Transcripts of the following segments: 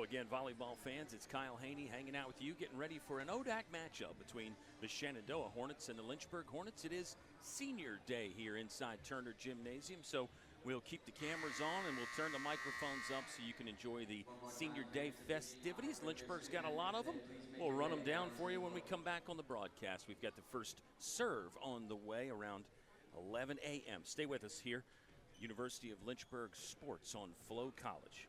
Hello again, volleyball fans. It's Kyle Haney hanging out with you, getting ready for an ODAC matchup between the Shenandoah Hornets and the Lynchburg Hornets. It is senior day here inside Turner Gymnasium, so we'll keep the cameras on and we'll turn the microphones up so you can enjoy the senior day festivities. Lynchburg's got a lot of them. We'll run them down for you when we come back on the broadcast. We've got the first serve on the way around 11 a.m. Stay with us here, University of Lynchburg Sports on Flo College.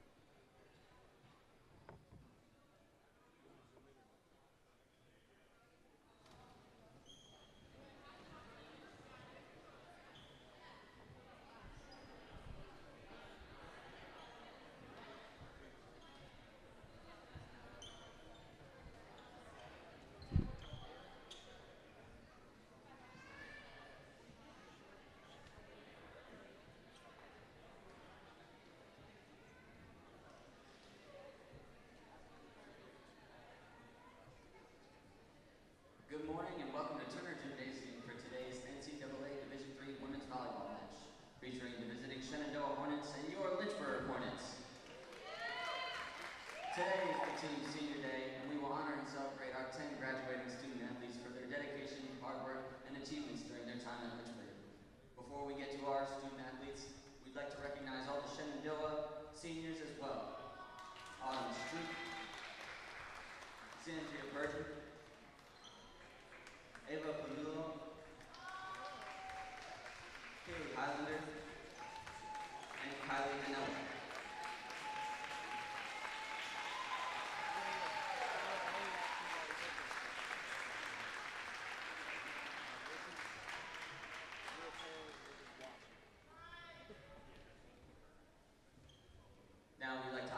Good morning and welcome to Turner Gymnasium for today's NCAA Division III Women's Volleyball match, featuring the visiting Shenandoah Hornets and your Lynchburg Hornets. Today is the team's senior day, and we will honor and celebrate our 10 graduating student athletes for their dedication, hard work, and achievements during their time at Lynchburg. Before we get to our student athletes, we'd like to recognize all the Shenandoah seniors as well. Autumn Street, Sandria Burton, Ava Panulo, Kaylee Highlander, and Kylie Anelli. Now we'd like to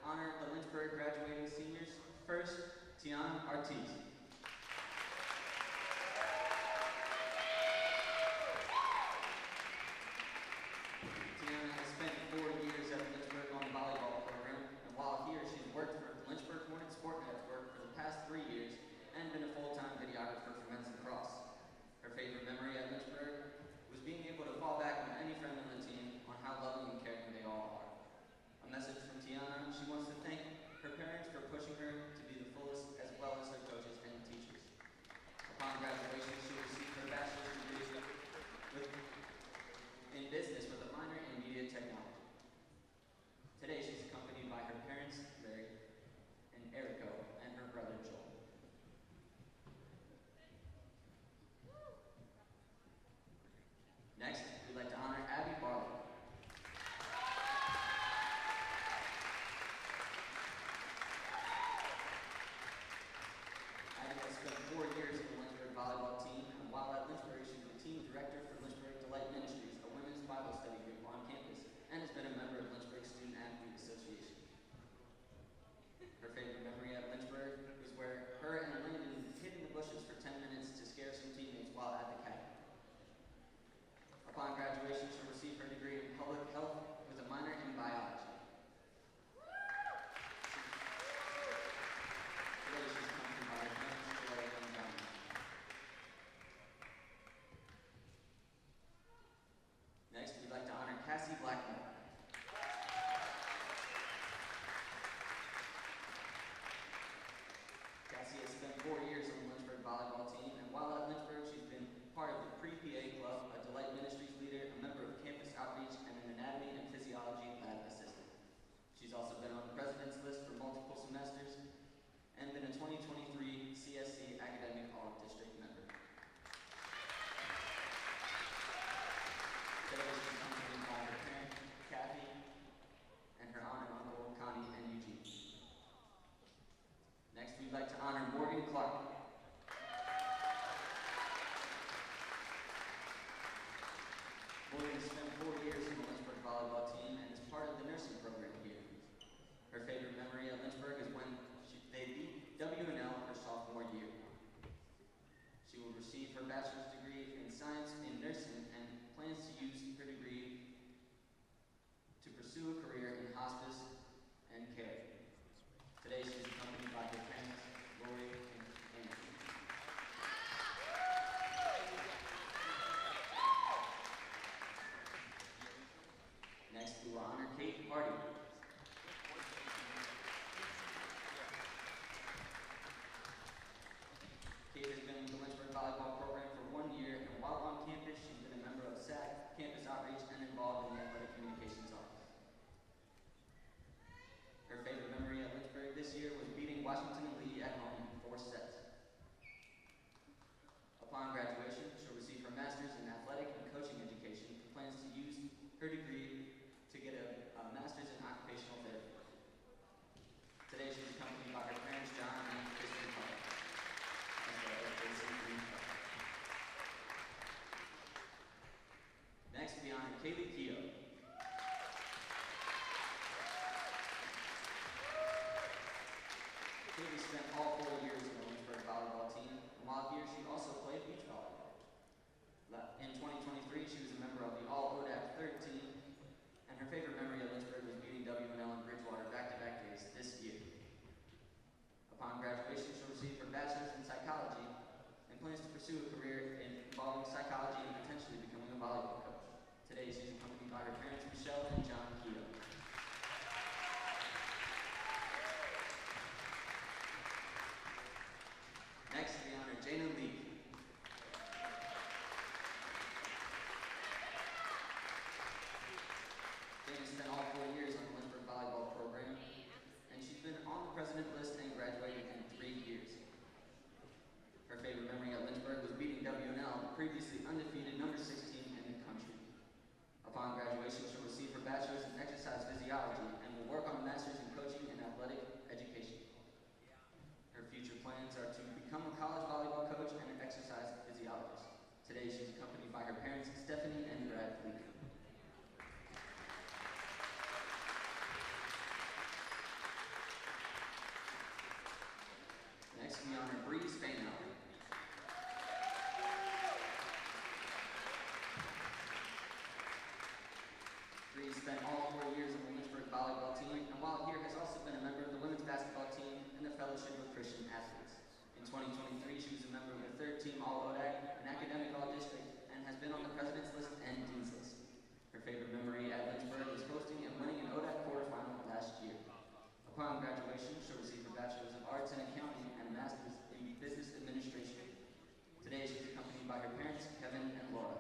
honor the Lynchburg graduating seniors. First, Tiana Ortiz. Tiana has spent 4 years at the Lynchburg on the volleyball program, and while here, she's worked for the Lynchburg Sport Network for the past 3 years and been a full-time videographer for men's lacrosse. Her favorite memory at Lynchburg was being able to fall back on any friend on the team on how loving and caring they all are. A message from Tiana: she wants to thank her parents for pushing her to be the fullest, as well as her coaches and teachers. Upon graduation, she received her bachelor's degree in business with a minor in media technology. Today, she's accompanied by her parents, Larry and Erico, and her brother, Joel. Next, we'd like to honor Abby Barlow. Abby has spent 4 years in the Lynchburg volleyball team, and while at Lynchburg, she's the team director for Lynchburg Delight Ministries, a women's Bible study pursue a career involving psychology and potentially becoming a volleyball coach. Today, she's accompanied by her parents, Michelle and John Keto. Next, we honor Jana Lee. Jana spent all 4 years on the Lynchburg Volleyball program, and she's been on the president list and graduated in 3 years. Her favorite memory at Lynchburg was beating WNL, previously undefeated number 16 in the country. Upon graduation, she'll receive her bachelor's in exercise physiology and will work on a master's in coaching and athletic education. Her future plans are to become a college volleyball coach and an exercise physiologist. Today, she's accompanied by her parents, Stephanie and Brad Lee. Next, we honor Bree Spainhour. Bree spent all 4 years on the Lynchburg volleyball team, and while here has also been a member of the women's basketball team and the Fellowship of Christian Athletes. In 2023, she was a member of the 3rd team All-ODAC and Academic All-District, and has been on the president's list and dean's list. Her favorite memory at Lynchburg is hosting and winning an ODAC quarterfinal last year. Upon graduation, she'll receive her Bachelor's of Arts in Accounting and a Master's in Business Administration. Today, she's accompanied by her parents, Kevin and Laura.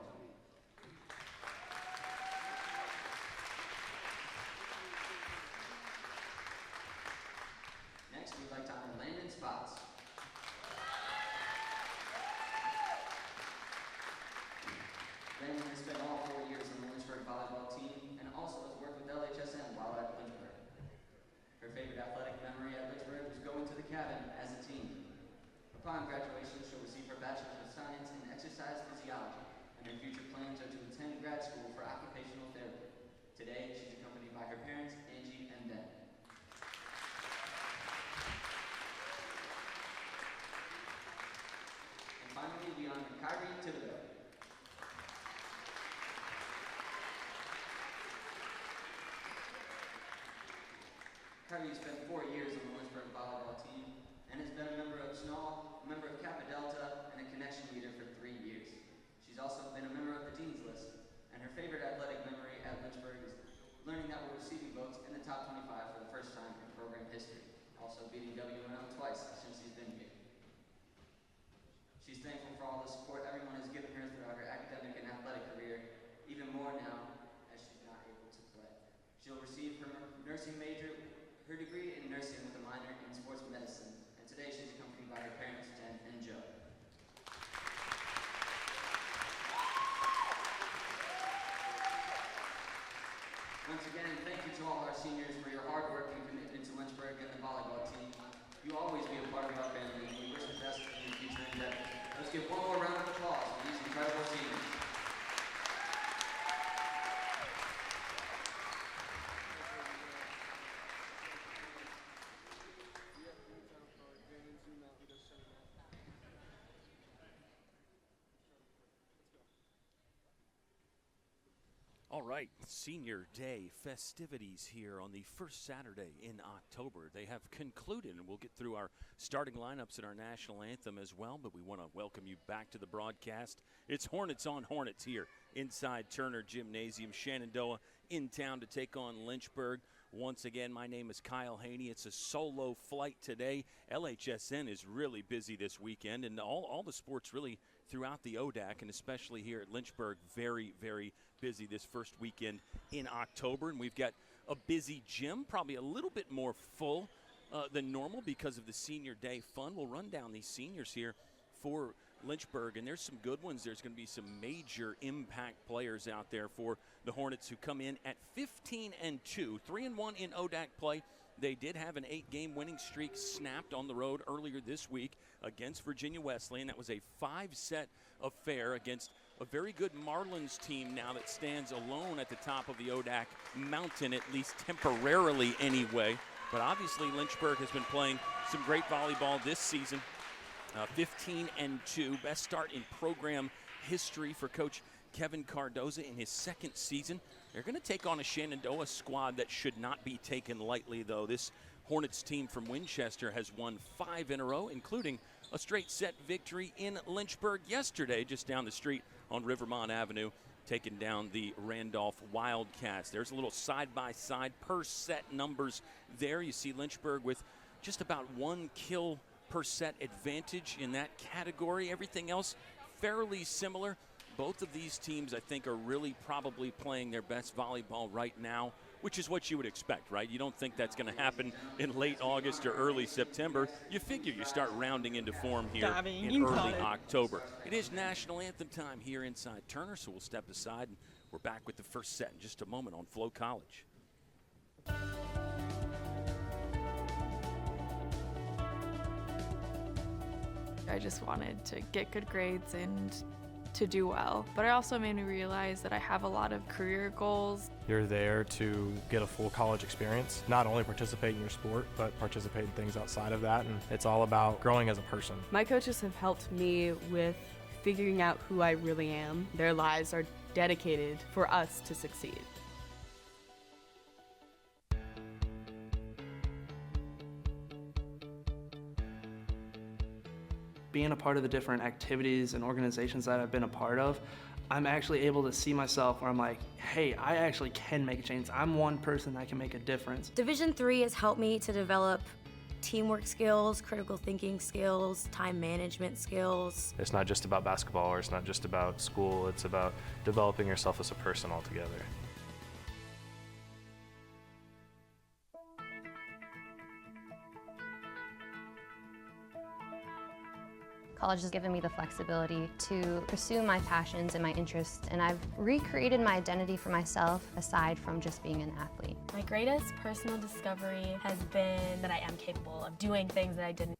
Next, we'd like to honor Landon Spots. Landon has spent all 4 years on the Lynchburg volleyball team and also has worked with LHSN while at Lynchburg. Her favorite athletic memory at Lynchburg was going to the cabin as a teen. Upon graduation, she'll receive her Bachelor's of Science in Exercise Physiology, and her future plans are to attend grad school for occupational therapy. Today, she's accompanied by her parents, Angie and Ben. And finally, we honor Kyrie Thibodeau. Kyrie spent 4 years on the Lynchburg volleyball team and has been a member of SNAL, a member of Kappa Delta, and a connection leader for 3 years. She's also been a member of the Dean's List, and her favorite athletic memory at Lynchburg is learning that we're receiving votes in the top 25 for the first time in program history, also beating WNL twice since she's been here. She's thankful for all the support everyone has given her throughout her academic and athletic career, even more now as she's not able to play. She'll receive her nursing major, her degree in nursing with a minor in sports medicine, and today she's accompanied by her parents, Jen and Joe. Once again, thank you to all our seniors for your hard work and commitment to Lynchburg and the volleyball team. You'll always be a part of our family, and we wish the best in your future endeavors. Let's give one more round of applause for these incredible seniors. All right, Senior Day festivities here on the first Saturday in October. They have concluded, and we'll get through our starting lineups and our national anthem as well, but we want to welcome you back to the broadcast. It's Hornets on Hornets here inside Turner Gymnasium. Shenandoah in town to take on Lynchburg. Once again, my name is Kyle Haney. It's a solo flight today. LHSN is really busy this weekend, and all the sports really throughout the ODAC, and especially here at Lynchburg, very, very busy this first weekend in October. And we've got a busy gym, probably a little bit more full than normal because of the Senior Day fun. We'll run down these seniors here for Lynchburg, and there's some good ones. There's going to be some major impact players out there for the Hornets who come in at 15-2, 3-1 in ODAC play. They did have an 8-game winning streak snapped on the road earlier this week against Virginia Wesleyan. That was a 5-set affair against a very good Marlins team now that stands alone at the top of the ODAC mountain, at least temporarily anyway. But obviously Lynchburg has been playing some great volleyball this season. 15-2, best start in program history for Coach Kevin Cardoza in his second season. They're going to take on a Shenandoah squad that should not be taken lightly, though. This Hornets team from Winchester has won 5 in a row, including a straight set victory in Lynchburg yesterday, just down the street on Rivermont Avenue, taking down the Randolph Wildcats. There's a little side-by-side per set numbers there. You see Lynchburg with just about 1 kill per set advantage in that category. Everything else fairly similar. Both of these teams, I think, are really probably playing their best volleyball right now, which is what you would expect, right? You don't think that's going to happen in late August or early September. You figure you start rounding into form here in early October. It is national anthem time here inside Turner, so we'll step aside, and we're back with the first set in just a moment on Flo College. I just wanted to get good grades and to do well. But it also made me realize that I have a lot of career goals. You're there to get a full college experience, not only participate in your sport, but participate in things outside of that, and it's all about growing as a person. My coaches have helped me with figuring out who I really am. Their lives are dedicated for us to succeed. Being a part of the different activities and organizations that I've been a part of, I'm actually able to see myself where I'm like, hey, I actually can make a change. I'm one person that can make a difference. Division III has helped me to develop teamwork skills, critical thinking skills, time management skills. It's not just about basketball, or it's not just about school, it's about developing yourself as a person altogether. College has given me the flexibility to pursue my passions and my interests, and I've recreated my identity for myself aside from just being an athlete. My greatest personal discovery has been that I am capable of doing things that I didn't.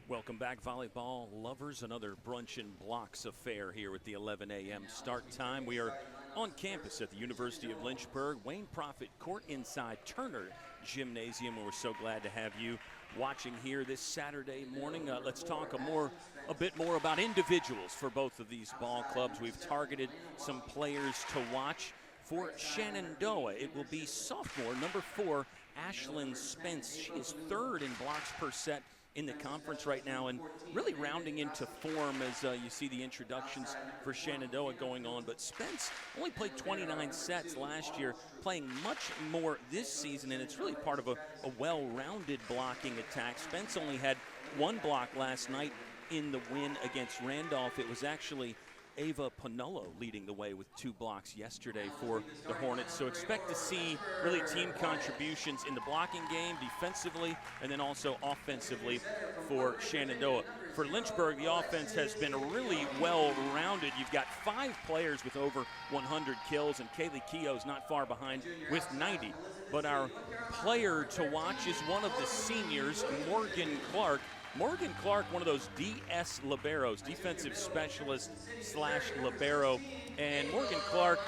Welcome back, volleyball lovers. Another brunch and blocks affair here with the 11 a.m. start time. We are on campus at the University of Lynchburg, Wayne Prophet Court inside Turner Gymnasium, and we're so glad to have you watching here this Saturday morning. Let's talk a bit more about individuals for both of these ball clubs. We've targeted some players to watch. For Shenandoah, it will be sophomore number 4, Ashlyn Spence. She is 3rd in blocks per set in the conference right now, and really rounding into form as you see the introductions for Shenandoah going on. But Spence only played 29 sets last year, playing much more this season, and it's really part of a well-rounded blocking attack. Spence only had 1 block last night in the win against Randolph. It was actually Ava Panolo leading the way with 2 blocks yesterday for the Hornets. So expect to see really team contributions in the blocking game, defensively, and then also offensively for Shenandoah. For Lynchburg, the offense has been really well-rounded. You've got 5 players with over 100 kills, and Kaylee Keogh's not far behind with 90. But our player to watch is one of the seniors, Morgan Clark. Morgan Clark, one of those DS liberos, defensive specialist / libero. And Morgan Clark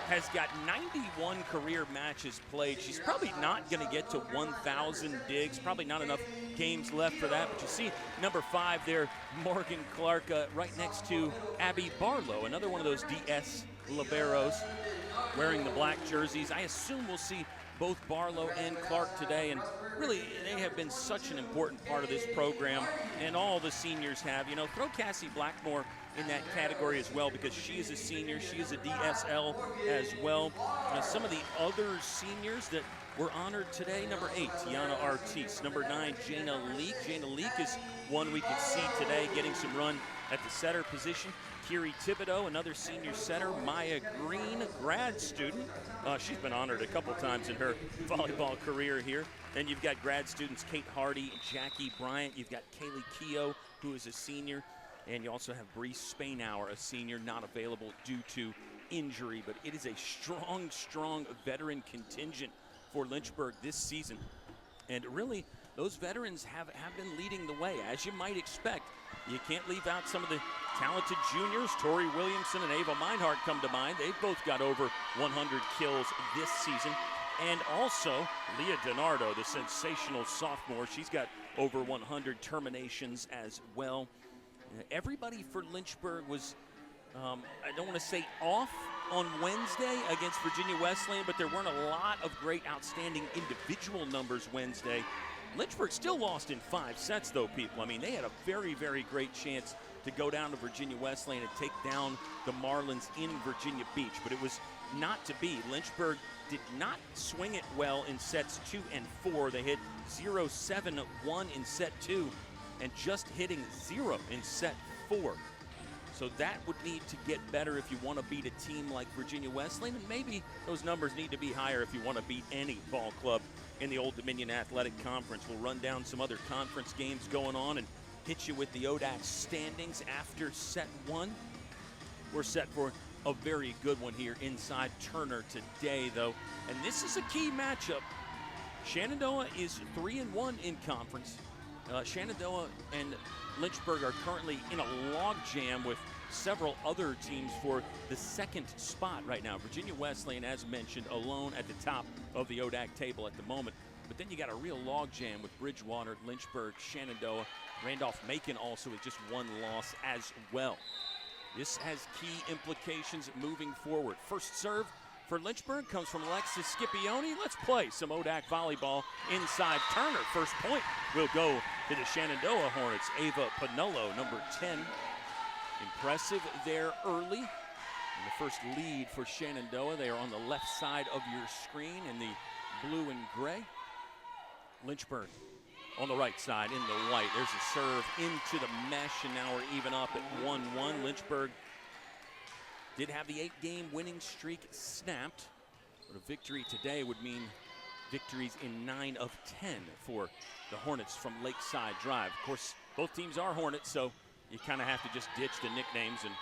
has got 91 career matches played. She's probably not going to get to 1,000 digs, probably not enough games left for that. But you see number 5 there, Morgan Clark, right next to Abby Barlow, another one of those DS liberos wearing the black jerseys. I assume we'll see both Barlow and Clark today, and really they have been such an important part of this program, and all the seniors have. You know, throw Cassie Blackmore in that category as well, because she is a senior, she is a DSL as well. Some of the other seniors that were honored today, number 8, Tiana Artis, number 9, Jana Leak. Jana Leak is one we can see today getting some run at the setter position. Kiri Thibodeau, another senior setter. Maya Green, grad student. She's been honored a couple times in her volleyball career here. Then you've got grad students Kate Hardy, Jackie Bryant. You've got Kaylee Keogh, who is a senior. And you also have Bree Spainhour, a senior, not available due to injury. But it is a strong, strong veteran contingent for Lynchburg this season. And really, those veterans have been leading the way, as you might expect. You can't leave out some of the talented juniors. Tori Williamson and Ava Meinhardt come to mind. They've both got over 100 kills this season. And also Leah DiNardo, the sensational sophomore. She's got over 100 terminations as well. Everybody for Lynchburg was, I don't want to say off on Wednesday against Virginia Wesleyan, but there weren't a lot of great outstanding individual numbers Wednesday. Lynchburg still lost in 5 sets, though, people. I mean, they had a very, very great chance to go down to Virginia Wesleyan and take down the Marlins in Virginia Beach, but it was not to be. Lynchburg did not swing it well in sets 2 and 4. They hit 0-7-1 in set 2 and just hitting 0 in set 4. So that would need to get better if you want to beat a team like Virginia Wesleyan, and maybe those numbers need to be higher if you want to beat any ball club in the Old Dominion Athletic Conference. We'll run down some other conference games going on and hit you with the ODAC standings after set 1. We're set for a very good one here inside Turner today, though, and this is a key matchup. Shenandoah is 3-1 in conference. Shenandoah and Lynchburg are currently in a logjam with several other teams for the second spot right now. Virginia Wesleyan, as mentioned, alone at the top of the ODAC table at the moment. But then you got a real logjam with Bridgewater, Lynchburg, Shenandoah. Randolph-Macon also with just 1 loss as well. This has key implications moving forward. First serve for Lynchburg comes from Alexis Scipione. Let's play some ODAC volleyball inside Turner. First point will go to the Shenandoah Hornets. Ava Pinello, number 10. Impressive there early. And the first lead for Shenandoah. They are on the left side of your screen in the blue and gray. Lynchburg on the right side in the white. There's a serve into the mesh, and now we're even up at 1-1. Lynchburg did have the 8-game winning streak snapped, but a victory today would mean victories in 9 of 10 for the Hornets from Lakeside Drive. Of course, both teams are Hornets, so you kind of have to just ditch the nicknames and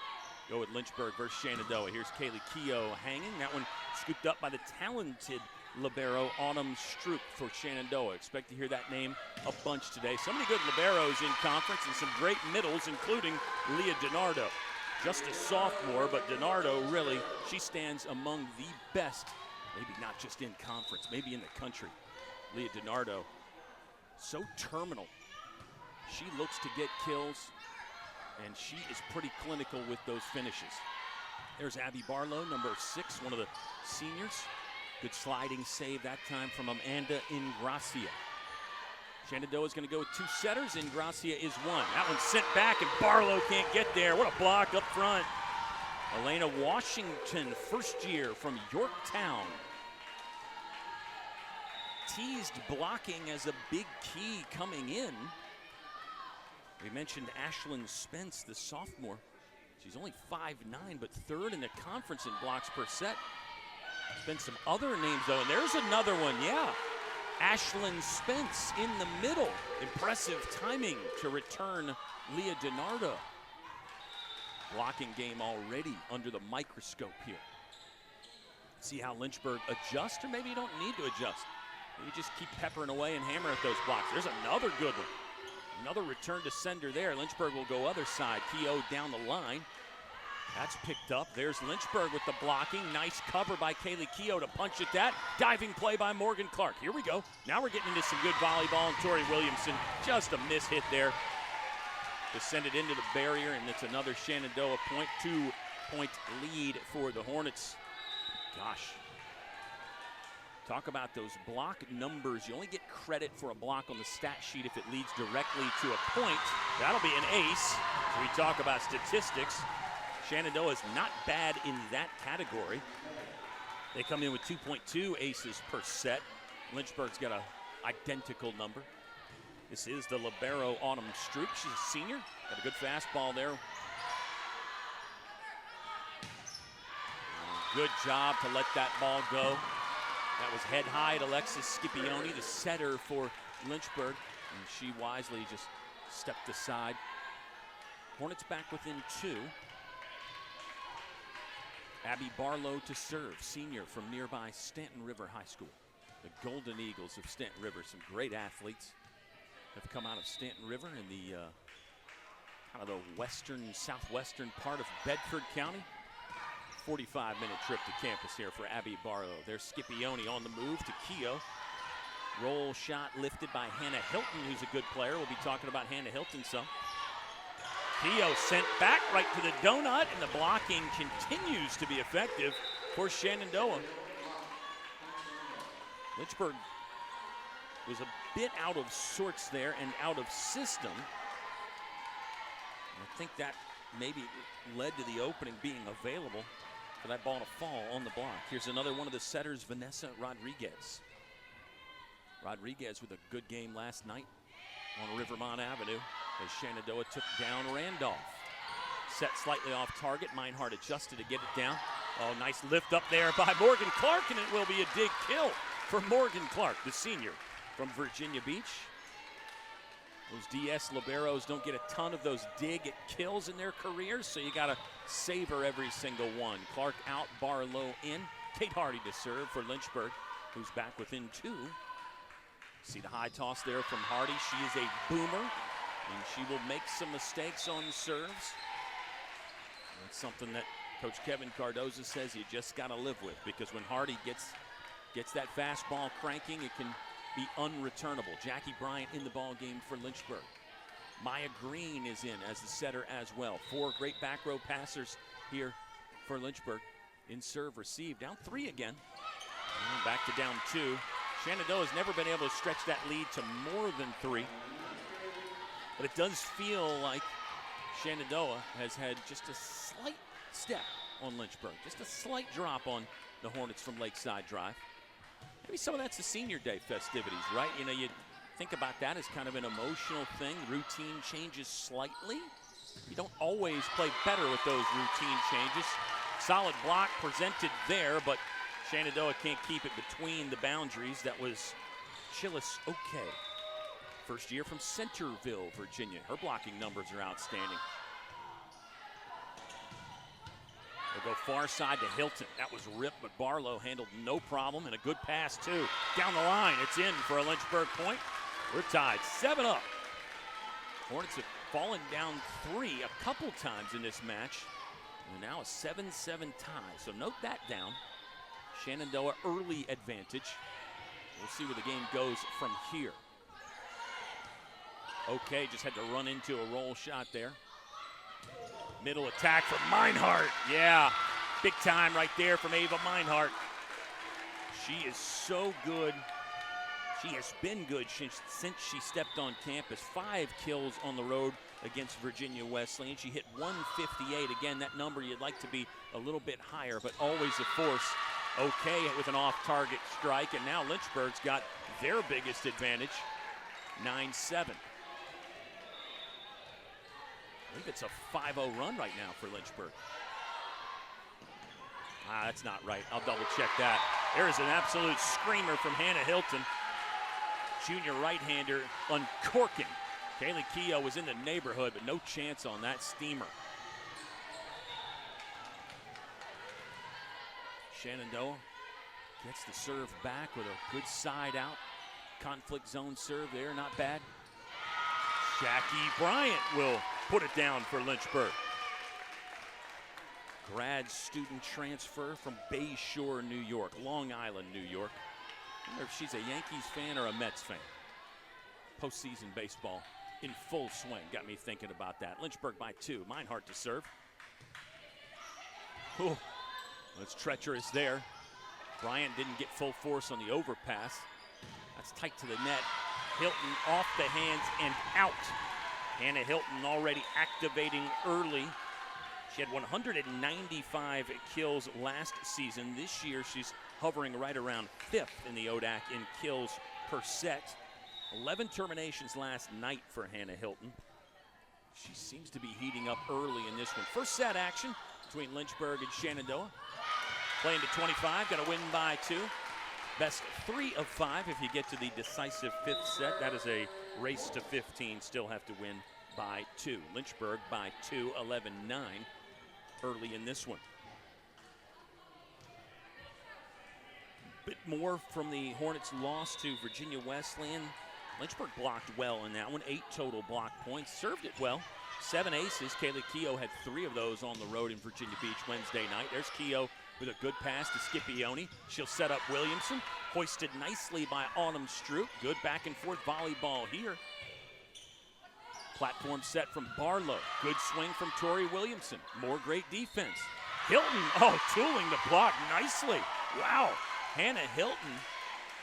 go with Lynchburg versus Shenandoah. Here's Kaylee Keough hanging. That one scooped up by the talented libero Autumn Stroop for Shenandoah. Expect to hear that name a bunch today. So many good liberos in conference and some great middles, including Leah DiNardo. Just a sophomore, but DiNardo really, she stands among the best, maybe not just in conference, maybe in the country. Leah DiNardo, so terminal. She looks to get kills, and she is pretty clinical with those finishes. There's Abby Barlow, number 6, one of the seniors. Good sliding save that time from Amanda Ingracia. Shenandoah is going to go with 2 setters. Ingracia is 1. That one's sent back, and Barlow can't get there. What a block up front. Elena Washington, first year from Yorktown. Teased blocking as a big key coming in. We mentioned Ashlyn Spence, the sophomore. She's only 5'9", but 3rd in the conference in blocks per set. There's been some other names, though, and there's another one, yeah. Ashlyn Spence in the middle. Impressive timing to return Leah DiNardo. Blocking game already under the microscope here. See how Lynchburg adjusts, or maybe you don't need to adjust. You just keep peppering away and hammer at those blocks. There's another good one. Another return to sender there. Lynchburg will go other side. Keough down the line. That's picked up. There's Lynchburg with the blocking. Nice cover by Kaylee Keough to punch at that. Diving play by Morgan Clark. Here we go. Now we're getting into some good volleyball. And Tori Williamson, just a miss hit there to send it into the barrier. And it's another Shenandoah point. 2-point lead for the Hornets. Gosh. Talk about those block numbers. You only get credit for a block on the stat sheet if it leads directly to a point. That'll be an ace. So we talk about statistics. Shenandoah is not bad in that category. They come in with 2.2 aces per set. Lynchburg's got an identical number. This is the libero Autumn Stroop. She's a senior. Got a good fastball there. Good job to let that ball go. That was head high at Alexis Scipione, the setter for Lynchburg. And she wisely just stepped aside. Hornets back within 2. Abby Barlow to serve, senior from nearby Stanton River High School. The Golden Eagles of Stanton River, some great athletes have come out of Stanton River in the kind of the western, southwestern part of Bedford County. 45-minute trip to campus here for Abby Barlow. There's Scipione on the move to Keough. Roll shot lifted by Hannah Hilton, who's a good player. We'll be talking about Hannah Hilton some. Keough sent back right to the donut, and the blocking continues to be effective for Shenandoah. Lynchburg was a bit out of sorts there and out of system. I think that maybe led to the opening being available for that ball to fall on the block. Here's another one of the setters, Vanessa Rodriguez. Rodriguez with a good game last night on Rivermont Avenue as Shenandoah took down Randolph. Set slightly off target. Meinhardt adjusted to get it down. Oh, nice lift up there by Morgan Clark, and it will be a dig kill for Morgan Clark, the senior from Virginia Beach. Those DS liberos don't get a ton of those dig kills in their careers, so you got to savor every single one. Clark out, Barlow in. Kate Hardy to serve for Lynchburg, who's back within 2. See the high toss there from Hardy. She is a boomer, and she will make some mistakes on serves. That's something that Coach Kevin Cardoza says you just got to live with, because when Hardy gets that fastball cranking, it can be unreturnable. Jackie Bryant in the ball game for Lynchburg. Maya Green is in as the setter as well. 4 great back row passers here for Lynchburg. In serve, receive. Down 3 again. And back to down 2. Shenandoah has never been able to stretch that lead to more than 3. But it does feel like Shenandoah has had just a slight step on Lynchburg. Just a slight drop on the Hornets from Lakeside Drive. Maybe some of that's the senior day festivities, right? You know, you think about that as kind of an emotional thing. Routine changes slightly. You don't always play better with those routine changes. Solid block presented there, but Shenandoah can't keep it between the boundaries. That was Chillis okay. First year from Centerville, Virginia. Her blocking numbers are outstanding. They'll go far side to Hilton. That was ripped, but Barlow handled no problem, and a good pass, too. Down the line, it's in for a Lynchburg point. We're tied, 7 up. Hornets have fallen down 3 a couple times in this match. And now a 7-7 tie, so note that down. Shenandoah early advantage. We'll see where the game goes from here. Okay, just had to run into a roll shot there. Middle attack from Meinhardt. Yeah, big time right there from Ava Meinhardt. She is so good. She has been good since she stepped on campus. 5 kills on the road against Virginia Wesleyan. She hit 158. Again, that number you'd like to be a little bit higher, but always a force. Okay with an off-target strike, and now Lynchburg's got their biggest advantage, 9-7. I think it's a 5-0 run right now for Lynchburg. That's not right. I'll double check that. There is an absolute screamer from Hannah Hilton. Junior right-hander uncorking. Kaylee Keogh was in the neighborhood, but no chance on that steamer. Shenandoah gets the serve back with a good side out. Conflict zone serve there, not bad. Jackie Bryant will put it down for Lynchburg. Grad student transfer from Bay Shore, New York, Long Island, New York. I wonder if she's a Yankees fan or a Mets fan. Postseason baseball in full swing. Got me thinking about that. Lynchburg by 2. Meinhardt to serve. Ooh, that's treacherous there. Bryant didn't get full force on the overpass. That's tight to the net. Hilton off the hands and out. Hannah Hilton already activating early. She had 195 kills last season. This year she's hovering right around 5th in the ODAC in kills per set. 11 terminations last night for Hannah Hilton. She seems to be heating up early in this one. First set action between Lynchburg and Shenandoah. Playing to 25, got to win by 2. Best 3 of 5 if you get to the decisive 5th set. That is a race to 15. Still have to win by 2. Lynchburg by 2, 11-9 early in this one. Bit more from the Hornets' loss to Virginia Wesleyan. Lynchburg blocked well in that one. 8 total block points. Served it well. 7 aces. Kaylee Keogh had 3 of those on the road in Virginia Beach Wednesday night. There's Keogh with a good pass to Scipione. She'll set up Williamson. Hoisted nicely by Autumn Stroop. Good back and forth volleyball here. Platform set from Barlow. Good swing from Tori Williamson. More great defense. Hilton, tooling the block nicely. Wow. Hannah Hilton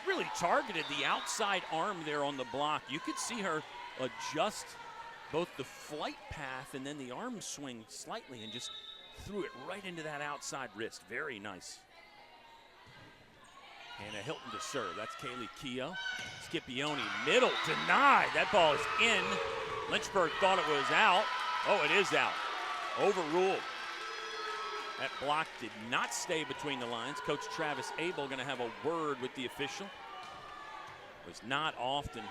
really targeted the outside arm there on the block. You could see her adjust both the flight path and then the arm swing slightly and just threw it right into that outside wrist. Very nice. Hannah Hilton to serve. That's Kaylee Keough. Scipione, middle, denied. That ball is in. Lynchburg thought it was out. Oh, it is out. Overruled. That block did not stay between the lines. Coach Travis Abel going to have a word with the official. It was not often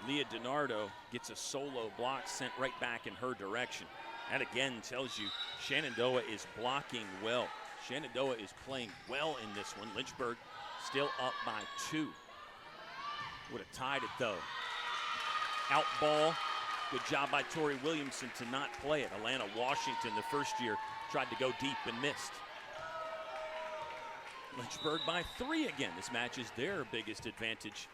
Leah DiNardo gets a solo block sent right back in her direction. That again tells you Shenandoah is blocking well. Shenandoah is playing well in this one. Lynchburg still up by 2. Would have tied it though. Out ball. Good job by Tori Williamson to not play it. Alana Washington, the first year, tried to go deep and missed. Lynchburg by 3 again. This match is their biggest advantage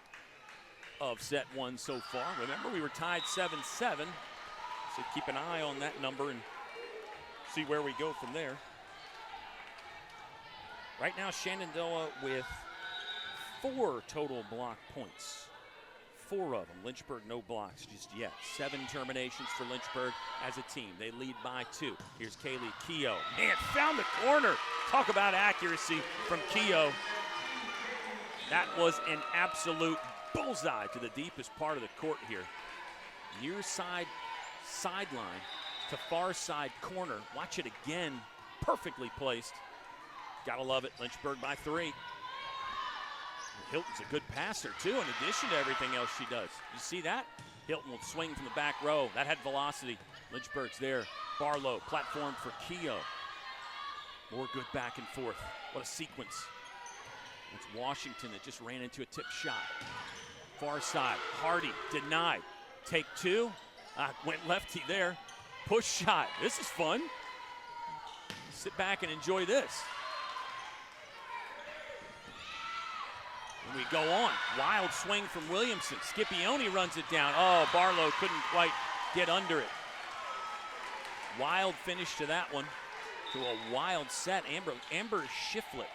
of set 1 so far. Remember, we were tied 7-7, so keep an eye on that number and see where we go from there. Right now, Shenandoah with 4 total block points. 4 of them. Lynchburg no blocks just yet. 7 terminations for Lynchburg as a team. They lead by 2. Here's Kaylee Keough. Man, found the corner. Talk about accuracy from Keough. That was an absolute bullseye to the deepest part of the court here. Near side sideline to far side corner. Watch it again. Perfectly placed. Gotta love it. Lynchburg by 3. Hilton's a good passer, too, in addition to everything else she does. You see that? Hilton will swing from the back row. That had velocity. Lynchburg's there. Barlow, platform for Keough. More good back and forth. What a sequence. It's Washington that just ran into a tip shot. Far side. Hardy denied. Take 2. Went lefty there. Push shot. This is fun. Sit back and enjoy this. And we go on. Wild swing from Williamson. Scipione runs it down. Oh, Barlow couldn't quite get under it. Wild finish to that one. To a wild set. Amber Shiflett,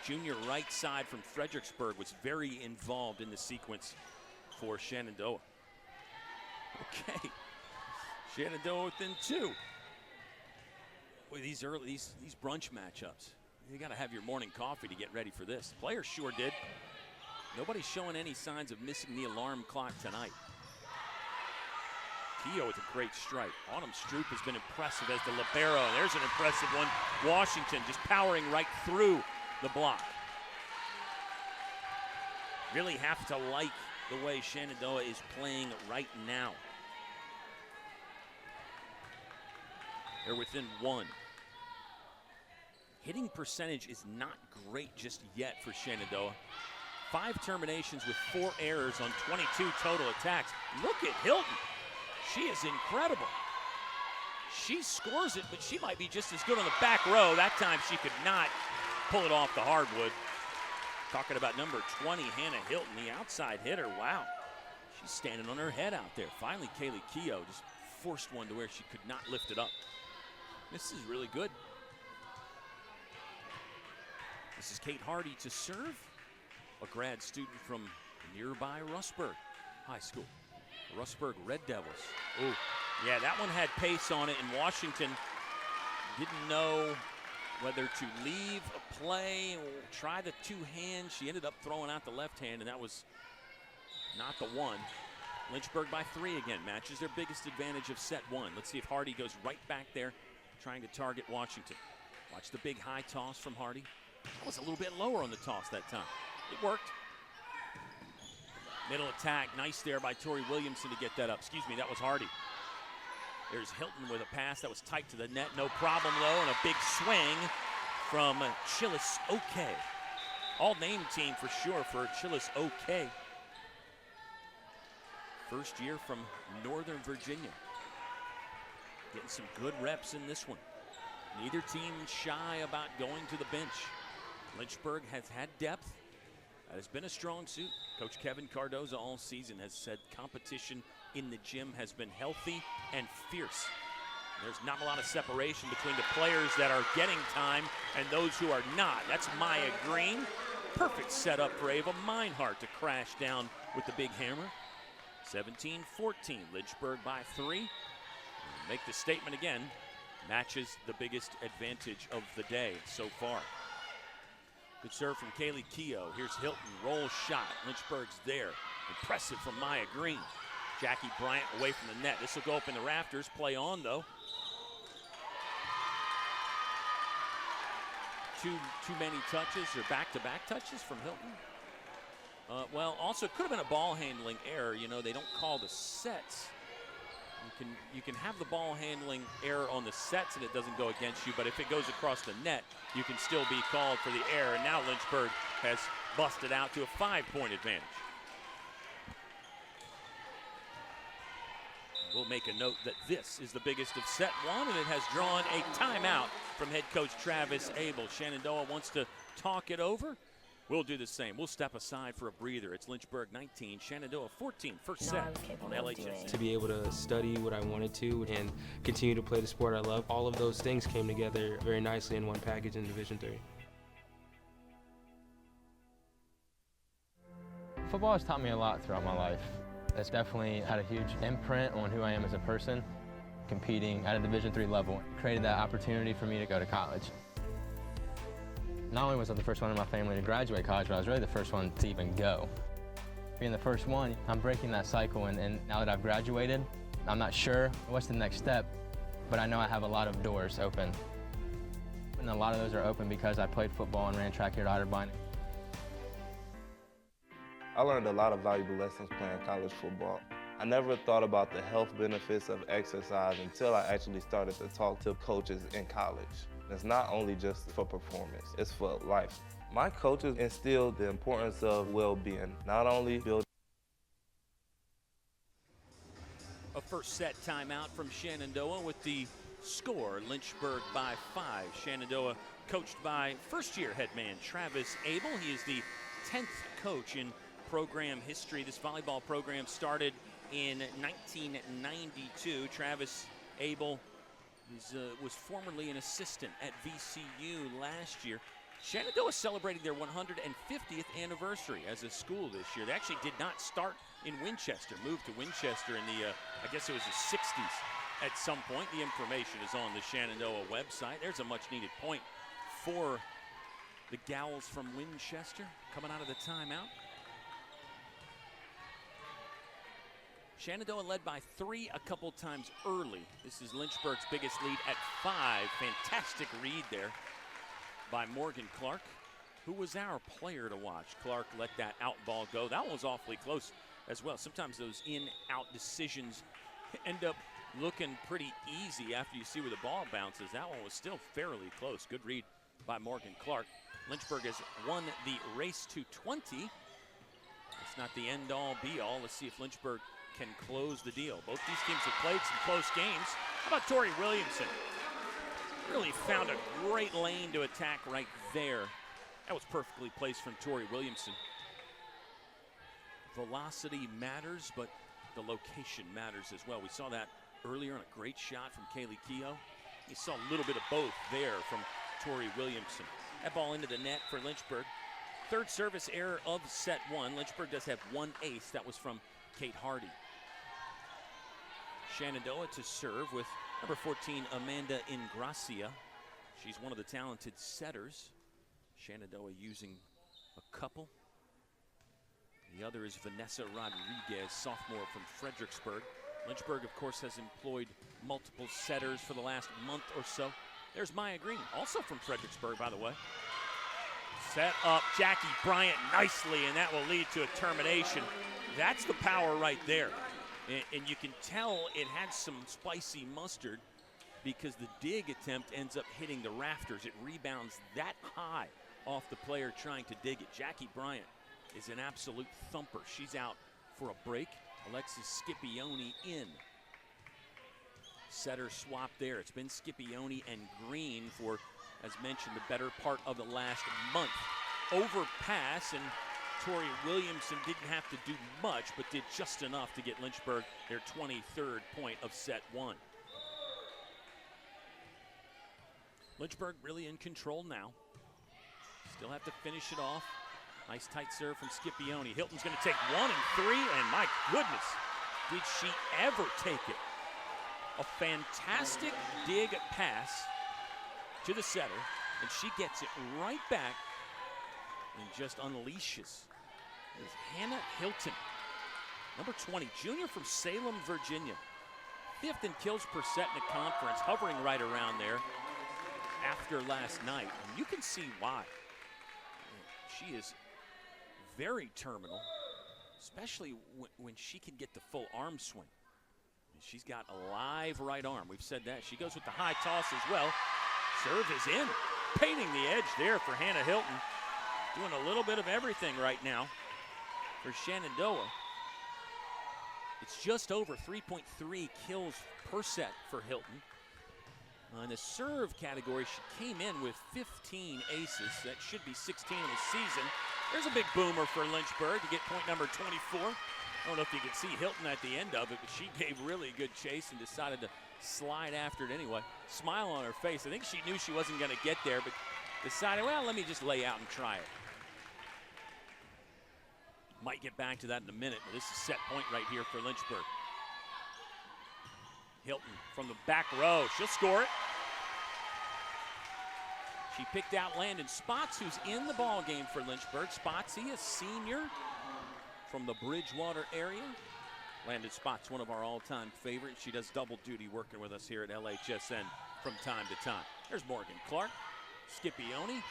junior right side from Fredericksburg, was very involved in the sequence for Shenandoah. Okay. Shenandoah within 2. Boy, these brunch matchups, you got to have your morning coffee to get ready for this. Players sure did. Nobody's showing any signs of missing the alarm clock tonight. Keough with a great strike. Autumn Stroop has been impressive as the libero. There's an impressive one. Washington just powering right through the block. Really have to like the way Shenandoah is playing right now. They're within 1. Hitting percentage is not great just yet for Shenandoah. 5 terminations with 4 errors on 22 total attacks. Look at Hilton. She is incredible. She scores it, but she might be just as good on the back row. That time she could not pull it off the hardwood. Talking about number 20, Hannah Hilton, the outside hitter. Wow. She's standing on her head out there. Finally, Kaylee Keough just forced one to where she could not lift it up. This is really good. This is Kate Hardy to serve. A grad student from nearby Rustburg High School. The Rustburg Red Devils. Oh, yeah, that one had pace on it, and Washington didn't know whether to leave a play or try the 2 hands. She ended up throwing out the left hand, and that was not the one. Lynchburg by 3 again. Matches their biggest advantage of set 1. Let's see if Hardy goes right back there trying to target Washington. Watch the big high toss from Hardy. That was a little bit lower on the toss that time. It worked. Middle attack, nice there by Tori Williamson to get that up. Excuse me, that was Hardy. There's Hilton with a pass that was tight to the net, no problem though, and a big swing from Chillis OK. All name team for sure for Chillis OK. First year from Northern Virginia. Getting some good reps in this one. Neither team shy about going to the bench. Lynchburg has had depth. That has been a strong suit. Coach Kevin Cardoza all season has said competition in the gym has been healthy and fierce. There's not a lot of separation between the players that are getting time and those who are not. That's Maya Green. Perfect setup for Ava Meinhardt to crash down with the big hammer. 17-14, Lynchburg by 3. And make the statement again, matches the biggest advantage of the day so far. Good serve from Kaylee Keough. Here's Hilton, roll shot. Lynchburg's there. Impressive from Maya Green. Jackie Bryant away from the net. This will go up in the rafters. Play on, though. Too many touches, or back-to-back touches from Hilton. Well, also could have been a ball handling error. You know, they don't call the sets. You can have the ball handling error on the sets and it doesn't go against you, but if it goes across the net, you can still be called for the error. And now Lynchburg has busted out to a 5-point advantage. We'll make a note that this is the biggest of set 1, and it has drawn a timeout from head coach Travis Abel. Shenandoah wants to talk it over. We'll do the same. We'll step aside for a breather. It's Lynchburg 19, Shenandoah 14, first set on LHS. To be able to study what I wanted to and continue to play the sport I love, all of those things came together very nicely in one package in Division III. Football has taught me a lot throughout my life. It's definitely had a huge imprint on who I am as a person. Competing at a Division III level created that opportunity for me to go to college. Not only was I the first one in my family to graduate college, but I was really the first one to even go. Being the first one, I'm breaking that cycle, and now that I've graduated, I'm not sure what's the next step, but I know I have a lot of doors open. And a lot of those are open because I played football and ran track here at Otterbein. I learned a lot of valuable lessons playing college football. I never thought about the health benefits of exercise until I actually started to talk to coaches in college. It's not only just for performance, it's for life. My coaches instilled the importance of well-being, not only building. A first set timeout from Shenandoah with the score, Lynchburg by 5. Shenandoah coached by first-year head man Travis Abel. He is the 10th coach in program history. This volleyball program started in 1992. Travis Abel was formerly an assistant at VCU last year. Shenandoah celebrating their 150th anniversary as a school this year. They actually did not start in Winchester, moved to Winchester in the, I guess it was the 60s at some point. The information is on the Shenandoah website. There's a much needed point for the Gals from Winchester coming out of the timeout. Shenandoah led by 3 a couple times early. This is Lynchburg's biggest lead at 5. Fantastic read there by Morgan Clark, who was our player to watch. Clark let that out ball go. That one was awfully close as well. Sometimes those in-out decisions end up looking pretty easy after you see where the ball bounces. That one was still fairly close. Good read by Morgan Clark. Lynchburg has won the race to 20. It's not the end-all, be-all. Let's see if Lynchburg can close the deal. Both these teams have played some close games. How about Tori Williamson? Really found a great lane to attack right there. That was perfectly placed from Tori Williamson. Velocity matters, but the location matters as well. We saw that earlier on a great shot from Kaylee Keough. You saw a little bit of both there from Tori Williamson. That ball into the net for Lynchburg. Third service error of set 1. Lynchburg does have 1 ace. That was from Kate Hardy. Shenandoah to serve with number 14, Amanda Ingracia. She's one of the talented setters. Shenandoah using a couple. The other is Vanessa Rodriguez, sophomore from Fredericksburg. Lynchburg, of course, has employed multiple setters for the last month or so. There's Maya Green, also from Fredericksburg, by the way. Set up Jackie Bryant nicely, and that will lead to a termination. That's the power right there. And you can tell it had some spicy mustard because the dig attempt ends up hitting the rafters. It rebounds that high off the player trying to dig it. Jackie Bryant is an absolute thumper. She's out for a break. Alexis Scipione in. Setter swap there. It's been Scipione and Green for, as mentioned, the better part of the last month. Overpass, and Tori Williamson didn't have to do much, but did just enough to get Lynchburg their 23rd point of set 1. Lynchburg really in control now. Still have to finish it off. Nice tight serve from Scipione. Hilton's going to take 1 and 3, and my goodness, did she ever take it. A fantastic dig pass to the setter, and she gets it right back and just unleashes. Is Hannah Hilton, number 20, junior from Salem, Virginia. 5th in kills per set in the conference, hovering right around there after last night. And you can see why. She is very terminal, especially when she can get the full arm swing. She's got a live right arm. We've said that. She goes with the high toss as well. Serve is in. Painting the edge there for Hannah Hilton. Doing a little bit of everything right now for Shenandoah. It's just over 3.3 kills per set for Hilton. In the serve category, she came in with 15 aces. That should be 16 in the season. There's a big boomer for Lynchburg to get point number 24. I don't know if you could see Hilton at the end of it, but she gave really good chase and decided to slide after it anyway. Smile on her face. I think she knew she wasn't going to get there, but decided, well, let me just lay out and try it. Might get back to that in a minute, but this is set point right here for Lynchburg. Hilton from the back row. She'll score it. She picked out Landon Spots, who's in the ball game for Lynchburg. Spotsy, a senior from the Bridgewater area. Landon Spots, one of our all-time favorites. She does double duty working with us here at LHSN from time to time. There's Morgan Clark, Scipione.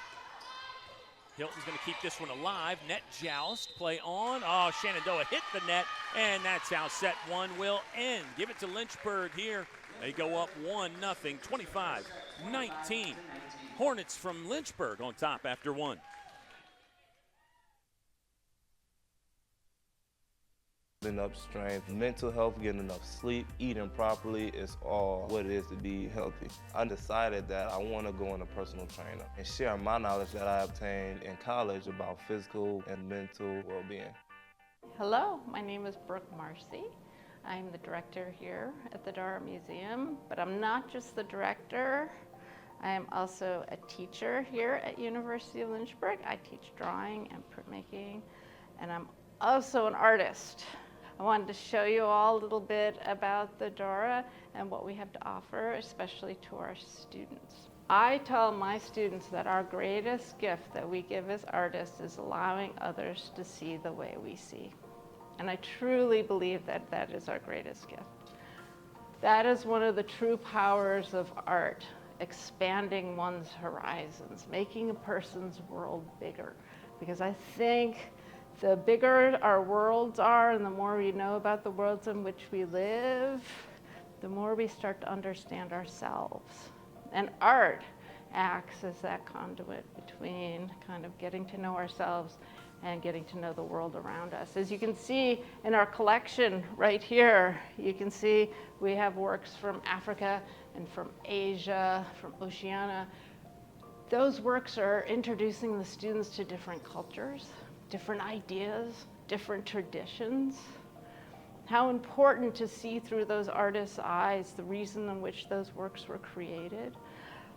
Hilton's going to keep this one alive. Net joust, play on. Oh, Shenandoah hit the net, and that's how set one will end. Give it to Lynchburg here. They go up 1-0, 25-19. Hornets from Lynchburg on top after one. Building up strength, mental health, getting enough sleep, eating properly is all what it is to be healthy. I decided that I want to go in a personal trainer and share my knowledge that I obtained in college about physical and mental well-being. Hello, my name is Brooke Marcy. I'm the director here at the Dara Museum, but I'm not just the director. I am also a teacher here at University of Lynchburg. I teach drawing and printmaking, and I'm also an artist. I wanted to show you all a little bit about the Dara and what we have to offer, especially to our students. I tell my students that our greatest gift that we give as artists is allowing others to see the way we see. And I truly believe that that is our greatest gift. That is one of the true powers of art, expanding one's horizons, making a person's world bigger. Because I think the bigger our worlds are and the more we know about the worlds in which we live, the more we start to understand ourselves. And art acts as that conduit between kind of getting to know ourselves and getting to know the world around us. As you can see in our collection right here, you can see we have works from Africa and from Asia, from Oceania. Those works are introducing the students to different cultures, different ideas, different traditions. How important to see through those artists' eyes the reason in which those works were created.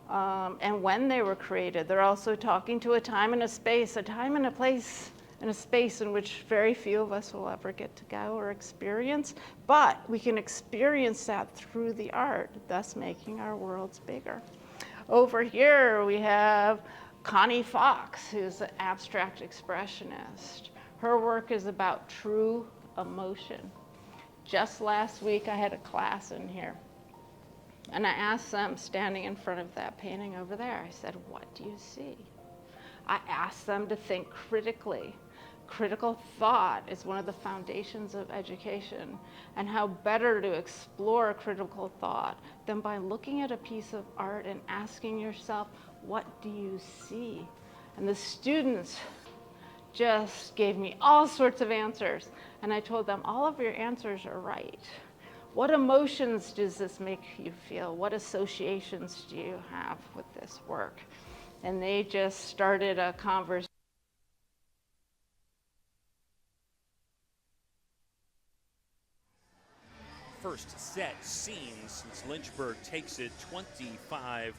And when they were created. They're also talking to a time and a space, a time and a place and a space in which very few of us will ever get to go or experience, but we can experience that through the art, thus making our worlds bigger. Over here we have Connie Fox, who's an abstract expressionist. Her work is about true emotion. Just last week I had a class in here. And I asked them, standing in front of that painting over there, I said, what do you see? I asked them to think critically. Critical thought is one of the foundations of education. And how better to explore critical thought than by looking at a piece of art and asking yourself, what do you see? And the students just gave me all sorts of answers. And I told them, all of your answers are right. What emotions does this make you feel? What associations do you have with this work? And they just started a conversation. first set seen since Lynchburg takes it 25-19.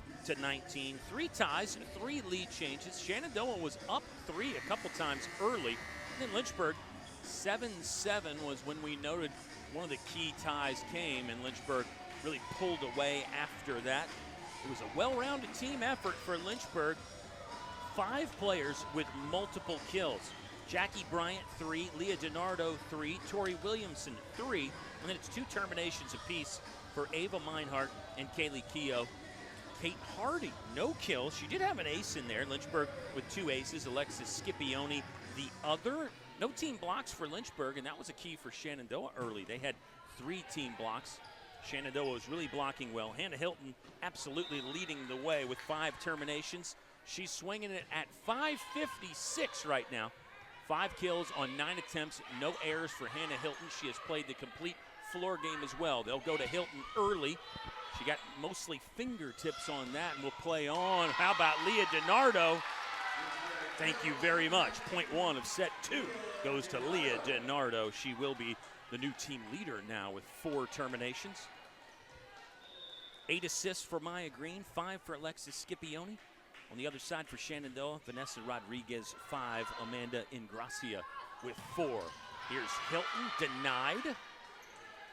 3 ties, 3 lead changes. Shenandoah was up 3 a couple times early. And then Lynchburg 7-7 was when we noted one of the key ties came, and Lynchburg really pulled away after that. It was a well-rounded team effort for Lynchburg. 5 players with multiple kills. Jackie Bryant, 3, Leah DiNardo, 3, Tori Williamson, 3, and then it's 2 terminations apiece for Ava Meinhardt and Kaylee Keough. Kate Hardy, no kills. She did have an ace in there. Lynchburg with 2 aces. Alexis Scipione, the other. No team blocks for Lynchburg, and that was a key for Shenandoah early. They had 3 team blocks. Shenandoah was really blocking well. Hannah Hilton absolutely leading the way with 5 terminations. She's swinging it at 556 right now. 5 kills on 9 attempts, no errors for Hannah Hilton. She has played the complete floor game as well. They'll go to Hilton early. She got mostly fingertips on that, and will play on. How about Leah DiNardo? Thank you very much. Point 1 of set 2 goes to Leah DiNardo. She will be the new team leader now with 4 terminations. 8 assists for Maya Green, 5 for Alexis Scipione. On the other side for Shenandoah, Vanessa Rodriguez, 5. Amanda Ingracia with 4. Here's Hilton, denied.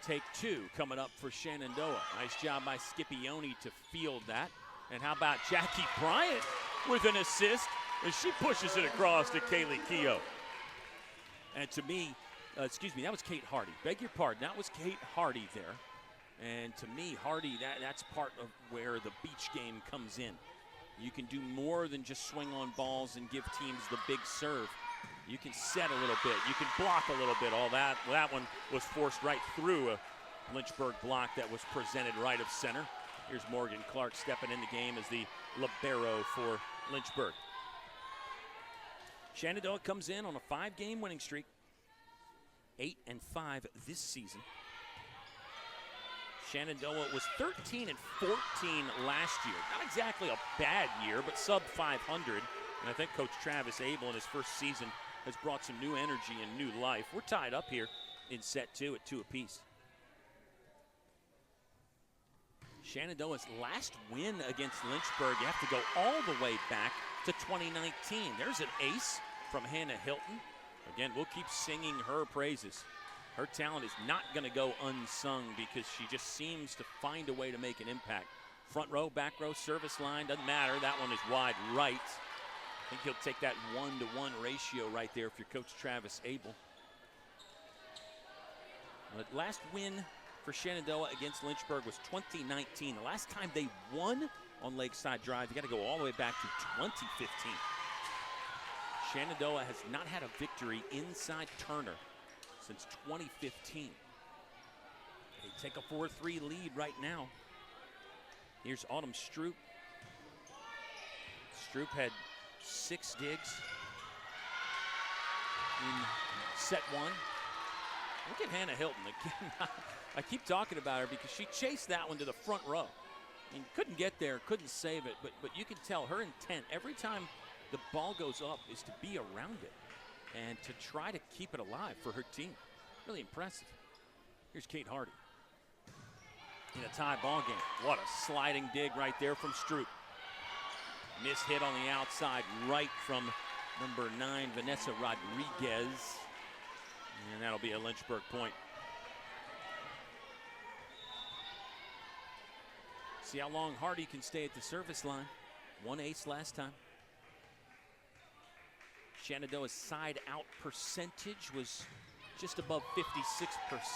Take 2 coming up for Shenandoah. Nice job by Scipione to field that. And how about Jackie Bryant with an assist as she pushes it across to Kaylee Keough. And to me, that was Kate Hardy. Beg your pardon, that was Kate Hardy there. And to me, Hardy, that's part of where the beach game comes in. You can do more than just swing on balls and give teams the big serve. You can set a little bit. You can block a little bit. All that one was forced right through a Lynchburg block that was presented right of center. Here's Morgan Clark stepping in the game as the libero for Lynchburg. Shenandoah comes in on a 5-game winning streak. 8-5 this season. Shenandoah was 13-14 last year. Not exactly a bad year, but sub 500. And I think Coach Travis Abel in his first season has brought some new energy and new life. We're tied up here in set 2 at 2 apiece. Shenandoah's last win against Lynchburg, you have to go all the way back to 2019. There's an ace from Hannah Hilton. Again, we'll keep singing her praises. Her talent is not going to go unsung because she just seems to find a way to make an impact. Front row, back row, service line, doesn't matter. That one is wide right. I think he'll take that 1-to-1 ratio right there if you're Coach Travis Abel. The last win for Shenandoah against Lynchburg was 2019. The last time they won on Lakeside Drive, you got to go all the way back to 2015. Shenandoah has not had a victory inside Turner since 2015. They take a 4-3 lead right now. Here's Autumn Stroop. Stroop had 6 digs in set 1. Look at Hannah Hilton again. I keep talking about her because she chased that one to the front row. I mean, couldn't get there, couldn't save it, but you can tell her intent every time the ball goes up is to be around it and to try to keep it alive for her team. Really impressive. Here's Kate Hardy in a tie ball game. What a sliding dig right there from Stroop. Miss hit on the outside right from number 9, Vanessa Rodriguez. And that'll be a Lynchburg point. See how long Hardy can stay at the service line. 1 ace last time. Shenandoah's side out percentage was just above 56%.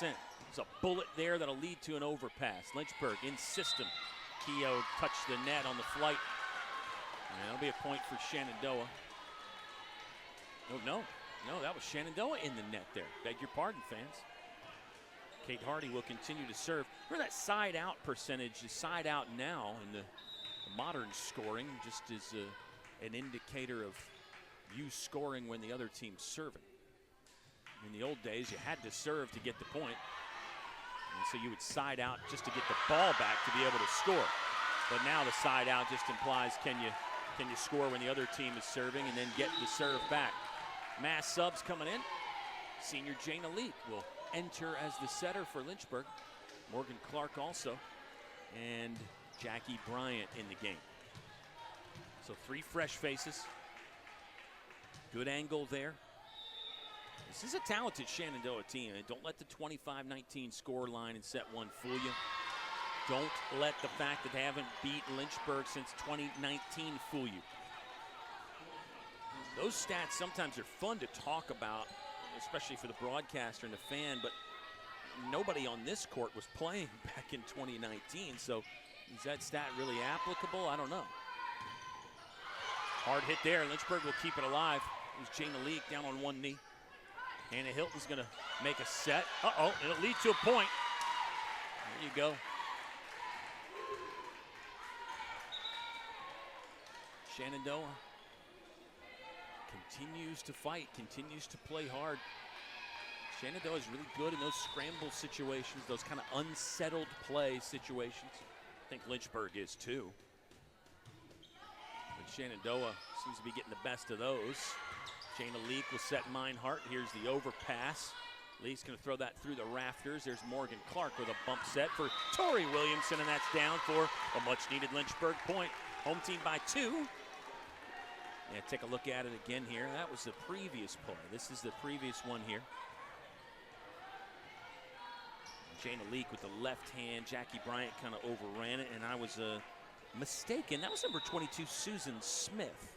There's a bullet there that'll lead to an overpass. Lynchburg in system. Keough touched the net on the flight. And that'll be a point for Shenandoah. Oh, no, that was Shenandoah in the net there. Beg your pardon, fans. Kate Hardy will continue to serve. Remember that side out percentage is side out now in the modern scoring, just as an indicator of you scoring when the other team's serving. In the old days, you had to serve to get the point. And so you would side out just to get the ball back to be able to score. But now the side out just implies can you score when the other team is serving and then get the serve back. Mass subs coming in. Senior Jana Leak will enter as the setter for Lynchburg. Morgan Clark also, and Jackie Bryant in the game. So 3 fresh faces. Good angle there. This is a talented Shenandoah team, and don't let the 25-19 score line in set 1 fool you. Don't let the fact that they haven't beat Lynchburg since 2019 fool you. Those stats sometimes are fun to talk about, especially for the broadcaster and the fan, but nobody on this court was playing back in 2019, so is that stat really applicable? I don't know. Hard hit there. Lynchburg will keep it alive. It was Jana Leak down on one knee. Hannah Hilton's going to make a set. Uh-oh, it'll lead to a point. There you go. Shenandoah continues to fight, continues to play hard. Shenandoah is really good in those scramble situations, those kind of unsettled play situations. I think Lynchburg is too. But Shenandoah seems to be getting the best of those. Jana Leak will set Meinhardt. Here's the overpass. Leak's going to throw that through the rafters. There's Morgan Clark with a bump set for Tori Williamson, and that's down for a much-needed Lynchburg point. Home team by 2. Yeah, take a look at it again here. That was the previous play. This is the previous one here. Jana Leak with the left hand. Jackie Bryant kind of overran it, and I was mistaken. That was number 22, Susan Smith,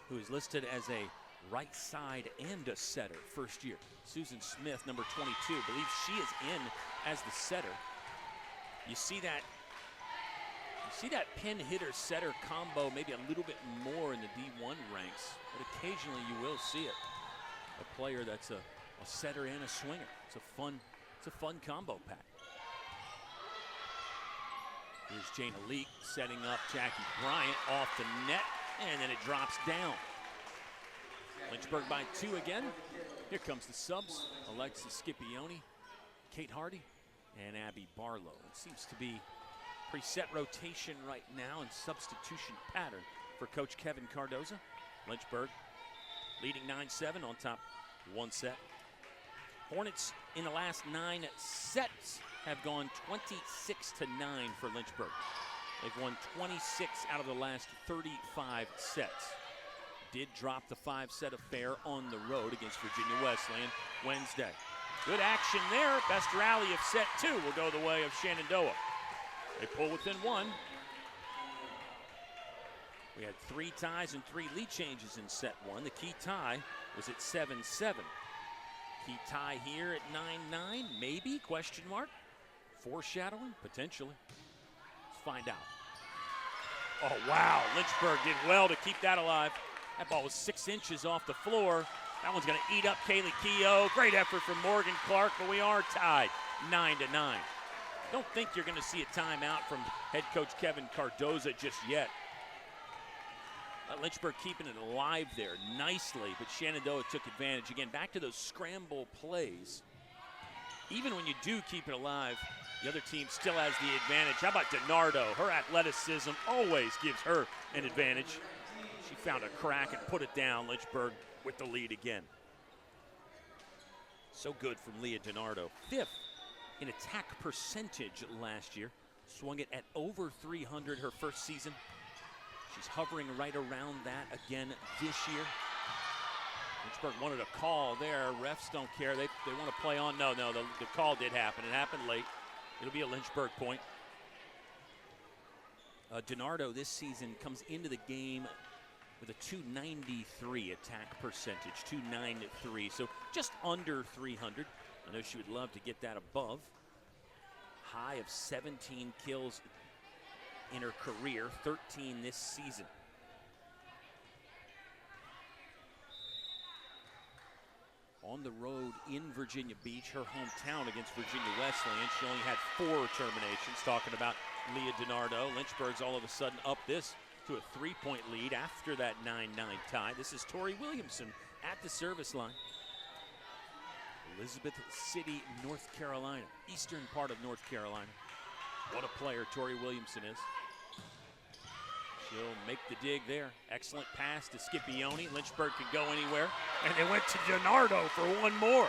who is listed as a right side and a setter first year. Susan Smith, number 22, believes she is in as the setter. You see that pin hitter setter combo maybe a little bit more in the D1 ranks, but occasionally you will see it. A player that's a setter and a swinger. It's a fun combo pack. Here's Jana Leak setting up Jackie Bryant off the net, and then it drops down. Lynchburg by 2 again. Here comes the subs. Alexis Scipione, Kate Hardy, and Abby Barlow. It seems to be preset rotation right now and substitution pattern for Coach Kevin Cardoza. Lynchburg leading 9-7 on top 1 set. Hornets in the last 9 sets have gone 26-9 for Lynchburg. They've won 26 out of the last 35 sets. Did drop the 5-set affair on the road against Virginia Wesleyan Wednesday. Good action there. Best rally of set 2 will go the way of Shenandoah. They pull within 1. We had 3 ties and 3 lead changes in set 1. The key tie was at 7-7. Key tie here at 9-9, maybe, question mark. Foreshadowing, potentially. Let's find out. Oh, wow, Lynchburg did well to keep that alive. That ball was 6 inches off the floor. That one's going to eat up Kaylee Keogh. Great effort from Morgan Clark, but we are tied 9-9. Don't think you're going to see a timeout from head coach Kevin Cardoza just yet. Lynchburg keeping it alive there nicely, but Shenandoah took advantage. Again, back to those scramble plays. Even when you do keep it alive, the other team still has the advantage. How about DiNardo? Her athleticism always gives her an advantage. She found a crack and put it down. Lynchburg with the lead again. So good from Leah DiNardo. 5th in attack percentage last year. Swung it at over 300 her first season. She's hovering right around that again this year. Lynchburg wanted a call there. Refs don't care. They want to play on. No, the call did happen. It happened late. It'll be a Lynchburg point. DiNardo this season comes into the game with a 293 attack percentage, 293. So just under 300. I know she would love to get that above. High of 17 kills in her career, 13 this season. On the road in Virginia Beach, her hometown against Virginia Wesleyan. She only had 4 terminations, talking about Leah DiNardo. Lynchburg's all of a sudden up this to a 3-point lead after that 9-9 tie. This is Tori Williamson at the service line. Elizabeth City, North Carolina, eastern part of North Carolina. What a player Tori Williamson is. She'll make the dig there. Excellent pass to Scipione. Lynchburg can go anywhere. And they went to DiNardo for one more.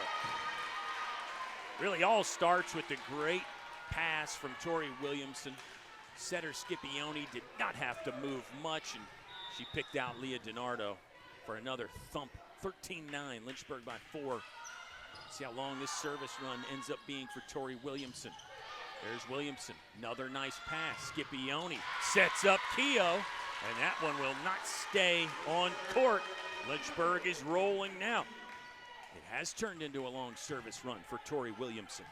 Really all starts with the great pass from Tori Williamson. Setter Scipione did not have to move much, and she picked out Leah DiNardo for another thump. 13-9, Lynchburg by 4. See how long this service run ends up being for Tori Williamson. There's Williamson, another nice pass. Scipione sets up Keogh, and that one will not stay on court. Lynchburg is rolling now. It has turned into a long service run for Tori Williamson.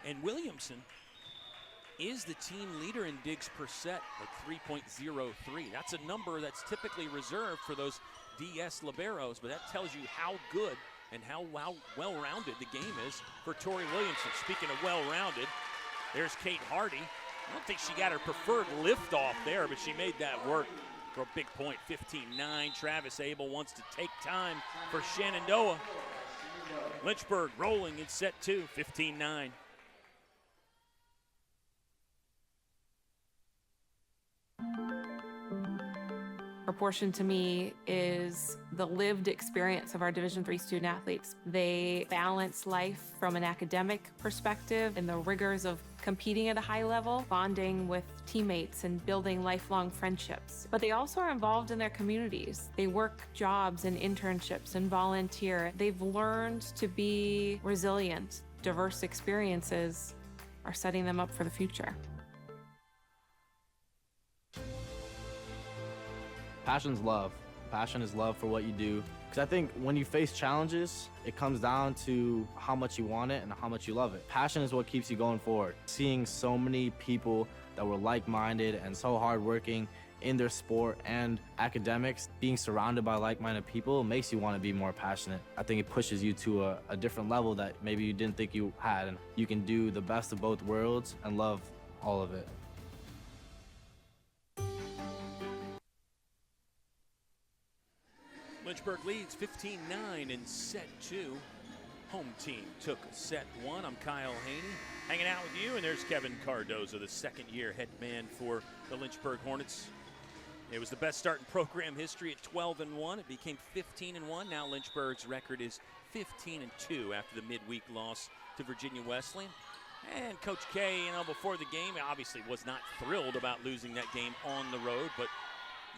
And Williamson is the team leader in digs per set at 3.03. That's a number that's typically reserved for those DS liberos, but that tells you how good and how well-rounded the game is for Tori Williamson. Speaking of well-rounded, there's Kate Hardy. I don't think she got her preferred lift off there, but she made that work for a big point. 15-9. Travis Abel wants to take time for Shenandoah. Lynchburg rolling in set 2, 15-9. Proportion to me is the lived experience of our Division III student athletes. They balance life from an academic perspective and the rigors of competing at a high level, bonding with teammates and building lifelong friendships. But they also are involved in their communities. They work jobs and internships and volunteer. They've learned to be resilient. Diverse experiences are setting them up for the future. Passion's love. Passion is love for what you do. Because I think when you face challenges, it comes down to how much you want it and how much you love it. Passion is what keeps you going forward. Seeing so many people that were like-minded and so hardworking in their sport and academics, being surrounded by like-minded people makes you want to be more passionate. I think it pushes you to a different level that maybe you didn't think you had. And you can do the best of both worlds and love all of it. Lynchburg leads 15-9 in set 2. Home team took set 1. I'm Kyle Haney, hanging out with you, and there's Kevin Cardozo, the second-year head man for the Lynchburg Hornets. It was the best start in program history at 12-1. It became 15-1. Now Lynchburg's record is 15-2 after the midweek loss to Virginia Wesleyan. And Coach K, before the game, obviously was not thrilled about losing that game on the road, but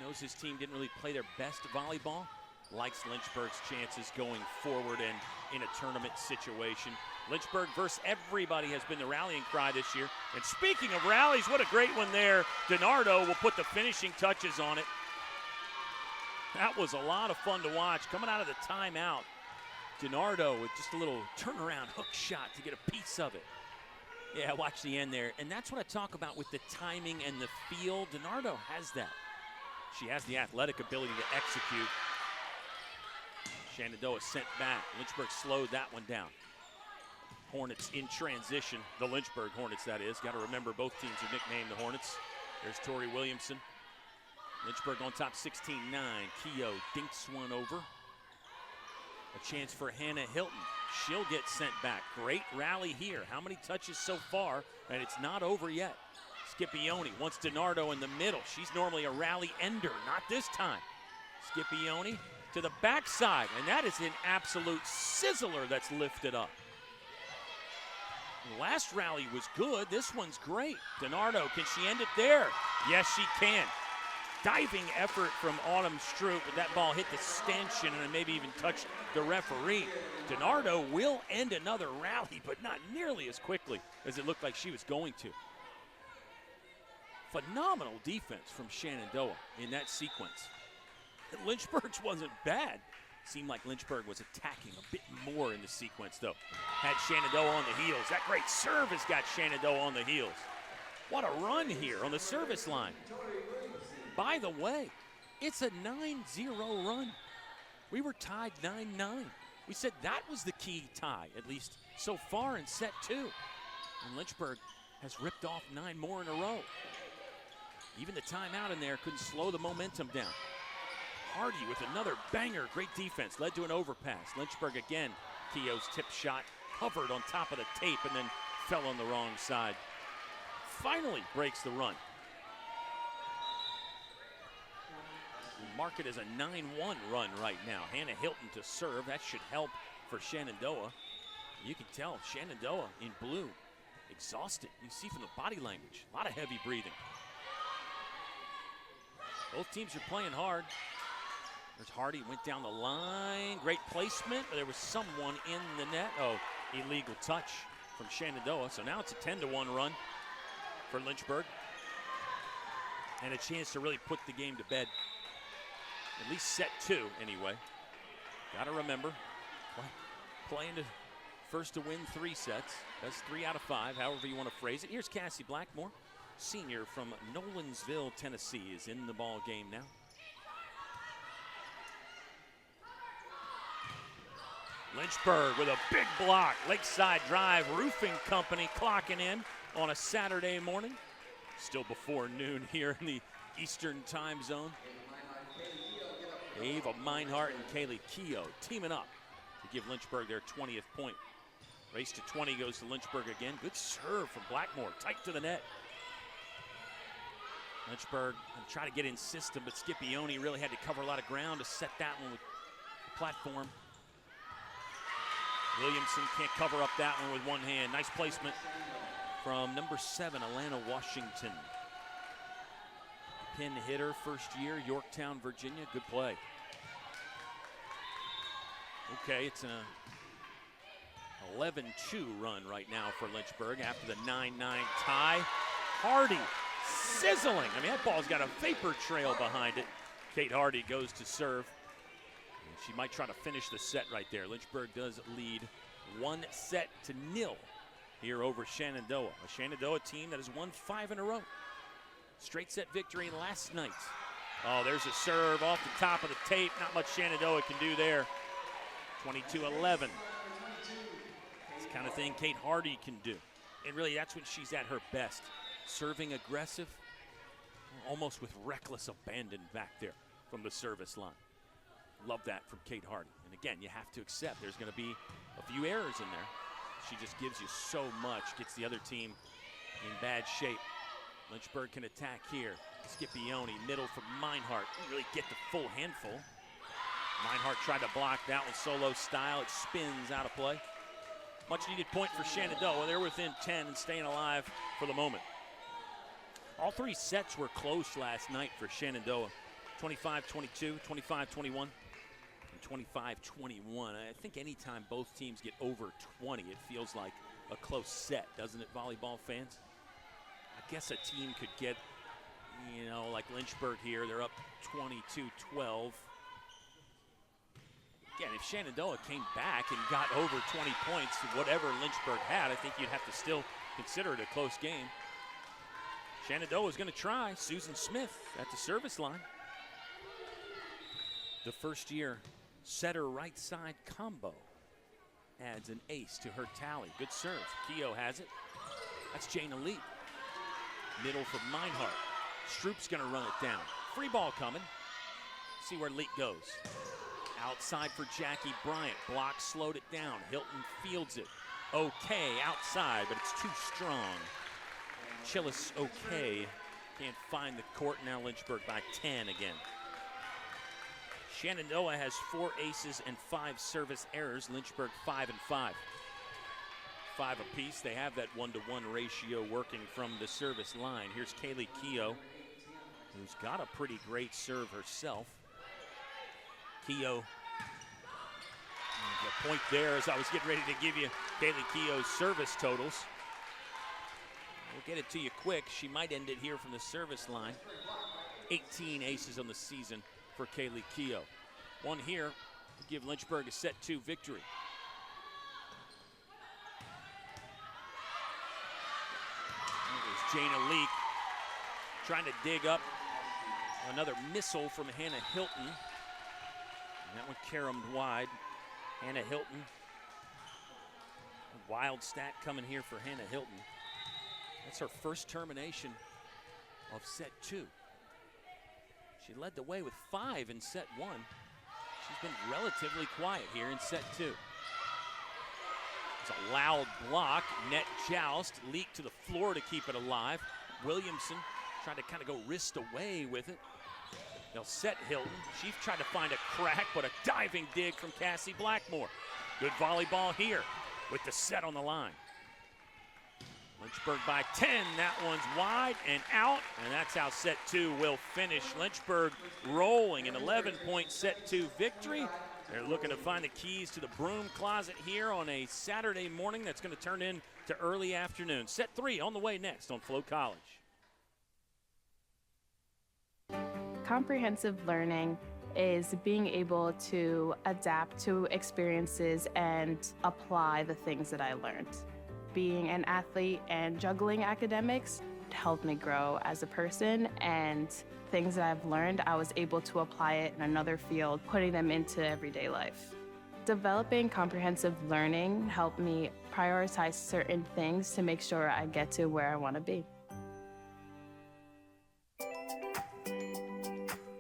knows his team didn't really play their best volleyball. Likes Lynchburg's chances going forward and in a tournament situation. Lynchburg versus everybody has been the rallying cry this year. And speaking of rallies, what a great one there. DiNardo will put the finishing touches on it. That was a lot of fun to watch. Coming out of the timeout, DiNardo with just a little turnaround hook shot to get a piece of it. Yeah, watch the end there. And that's what I talk about with the timing and the feel. DiNardo has that. She has the athletic ability to execute. Shenandoah sent back. Lynchburg slowed that one down. Hornets in transition. The Lynchburg Hornets, that is. Got to remember both teams are nicknamed the Hornets. There's Tori Williamson. Lynchburg on top 16-9. Keogh dinks one over. A chance for Hannah Hilton. She'll get sent back. Great rally here. How many touches so far? And it's not over yet. Scipione wants DiNardo in the middle. She's normally a rally ender. Not this time. Scipione to the backside, and that is an absolute sizzler that's lifted up. The last rally was good. This one's great. DiNardo, can she end it there? Yes, she can. Diving effort from Autumn Stroop, but that ball hit the stanchion and maybe even touched the referee. DiNardo will end another rally, but not nearly as quickly as it looked like she was going to. Phenomenal defense from Shenandoah in that sequence. Lynchburg's wasn't bad. Seemed like Lynchburg was attacking a bit more in the sequence, though. Had Shenandoah on the heels. That great serve has got Shenandoah on the heels. What a run here on the service line. By the way, it's a 9-0 run. We were tied 9-9. We said that was the key tie, at least so far in set 2. And Lynchburg has ripped off 9 more in a row. Even the timeout in there couldn't slow the momentum down. Hardy with another banger. Great defense. Led to an overpass. Lynchburg again. Keogh's tip shot hovered on top of the tape and then fell on the wrong side. Finally breaks the run. We mark it as a 9-1 run right now. Hannah Hilton to serve. That should help for Shenandoah. You can tell Shenandoah in blue exhausted. You see from the body language, a lot of heavy breathing. Both teams are playing hard. There's Hardy, went down the line. Great placement, but there was someone in the net. Oh, illegal touch from Shenandoah. So now it's a 10-1 run for Lynchburg. And a chance to really put the game to bed. At least set 2, anyway. Got to remember, playing to first to win 3 sets. That's 3 out of 5, however you want to phrase it. Here's Cassie Blackmore, senior from Nolensville, Tennessee, is in the ball game now. Lynchburg with a big block. Lakeside Drive Roofing Company clocking in on a Saturday morning. Still before noon here in the Eastern time zone. Ava Meinhardt and Kaylee Keogh teaming up to give Lynchburg their 20th point. Race to 20 goes to Lynchburg again. Good serve from Blackmore, tight to the net. Lynchburg try to get in system, but Scipione really had to cover a lot of ground to set that one with the platform. Williamson can't cover up that one with one hand. Nice placement from number 7, Alana Washington. Pin hitter, first year, Yorktown, Virginia. Good play. Okay, it's an 11-2 run right now for Lynchburg after the 9-9 tie. Hardy sizzling. I mean, that ball's got a vapor trail behind it. Kate Hardy goes to serve. And she might try to finish the set right there. Lynchburg does lead 1-0 here over Shenandoah. A Shenandoah team that has won 5 in a row. Straight set victory last night. Oh, there's a serve off the top of the tape. Not much Shenandoah can do there. 22-11. It's the kind of thing Kate Hardy can do. And really, that's when she's at her best. Serving aggressive, almost with reckless abandon back there from the service line. Love that from Kate Hardy. And again, you have to accept there's going to be a few errors in there. She just gives you so much, gets the other team in bad shape. Lynchburg can attack here. Scipione, middle from Meinhardt. Didn't really get the full handful. Meinhardt tried to block that one solo style. It spins out of play. Much needed point for Shenandoah. They're within 10 and staying alive for the moment. All 3 sets were close last night for Shenandoah. 25-22, 25-21, and 25-21. I think anytime both teams get over 20, it feels like a close set, doesn't it, volleyball fans? I guess a team could get, you know, like Lynchburg here. They're up 22-12. Again, if Shenandoah came back and got over 20 points, whatever Lynchburg had, I think you'd have to still consider it a close game. Shenandoah is going to try. Susan Smith at the service line. The first year setter right side combo adds an ace to her tally. Good serve. Keogh has it. That's Jana Lee. Middle for Meinhardt. Stroop's going to run it down. Free ball coming. See where Leak goes. Outside for Jackie Bryant. Block slowed it down. Hilton fields it. Okay outside, but it's too strong. Chillis okay. Can't find the court. Now Lynchburg by 10 again. Shenandoah has 4 aces and 5 service errors. Lynchburg 5 and 5. 5 apiece. They have that 1-to-1 ratio working from the service line. Here's Kaylee Keogh, who's got a pretty great serve herself. Keogh, the point there as I was getting ready to give you Kaylee Keogh's service totals. We'll get it to you quick. She might end it here from the service line. 18 aces on the season for Kaylee Keogh. One here to give Lynchburg a set 2 victory. There's Jana Leak trying to dig up another missile from Hannah Hilton. And that one caromed wide. Hannah Hilton. A wild stat coming here for Hannah Hilton. That's her first termination of set 2. She led the way with 5 in set 1. She's been relatively quiet here in set 2. It's a loud block, net joust, Leak to the floor to keep it alive. Williamson trying to kind of go wrist away with it. They'll set Hilton. She tried to find a crack, but a diving dig from Cassie Blackmore. Good volleyball here with the set on the line. Lynchburg by 10. That one's wide and out, and that's how set two will finish. Lynchburg rolling an 11-point set two victory. They're looking to find the keys to the broom closet here on a Saturday morning that's going to turn into early afternoon. Set three on the way next on Flo College. Comprehensive learning is being able to adapt to experiences and apply the things that I learned. Being an athlete and juggling academics helped me grow as a person, and things that I've learned, I was able to apply it in another field, putting them into everyday life. Developing comprehensive learning helped me prioritize certain things to make sure I get to where I want to be.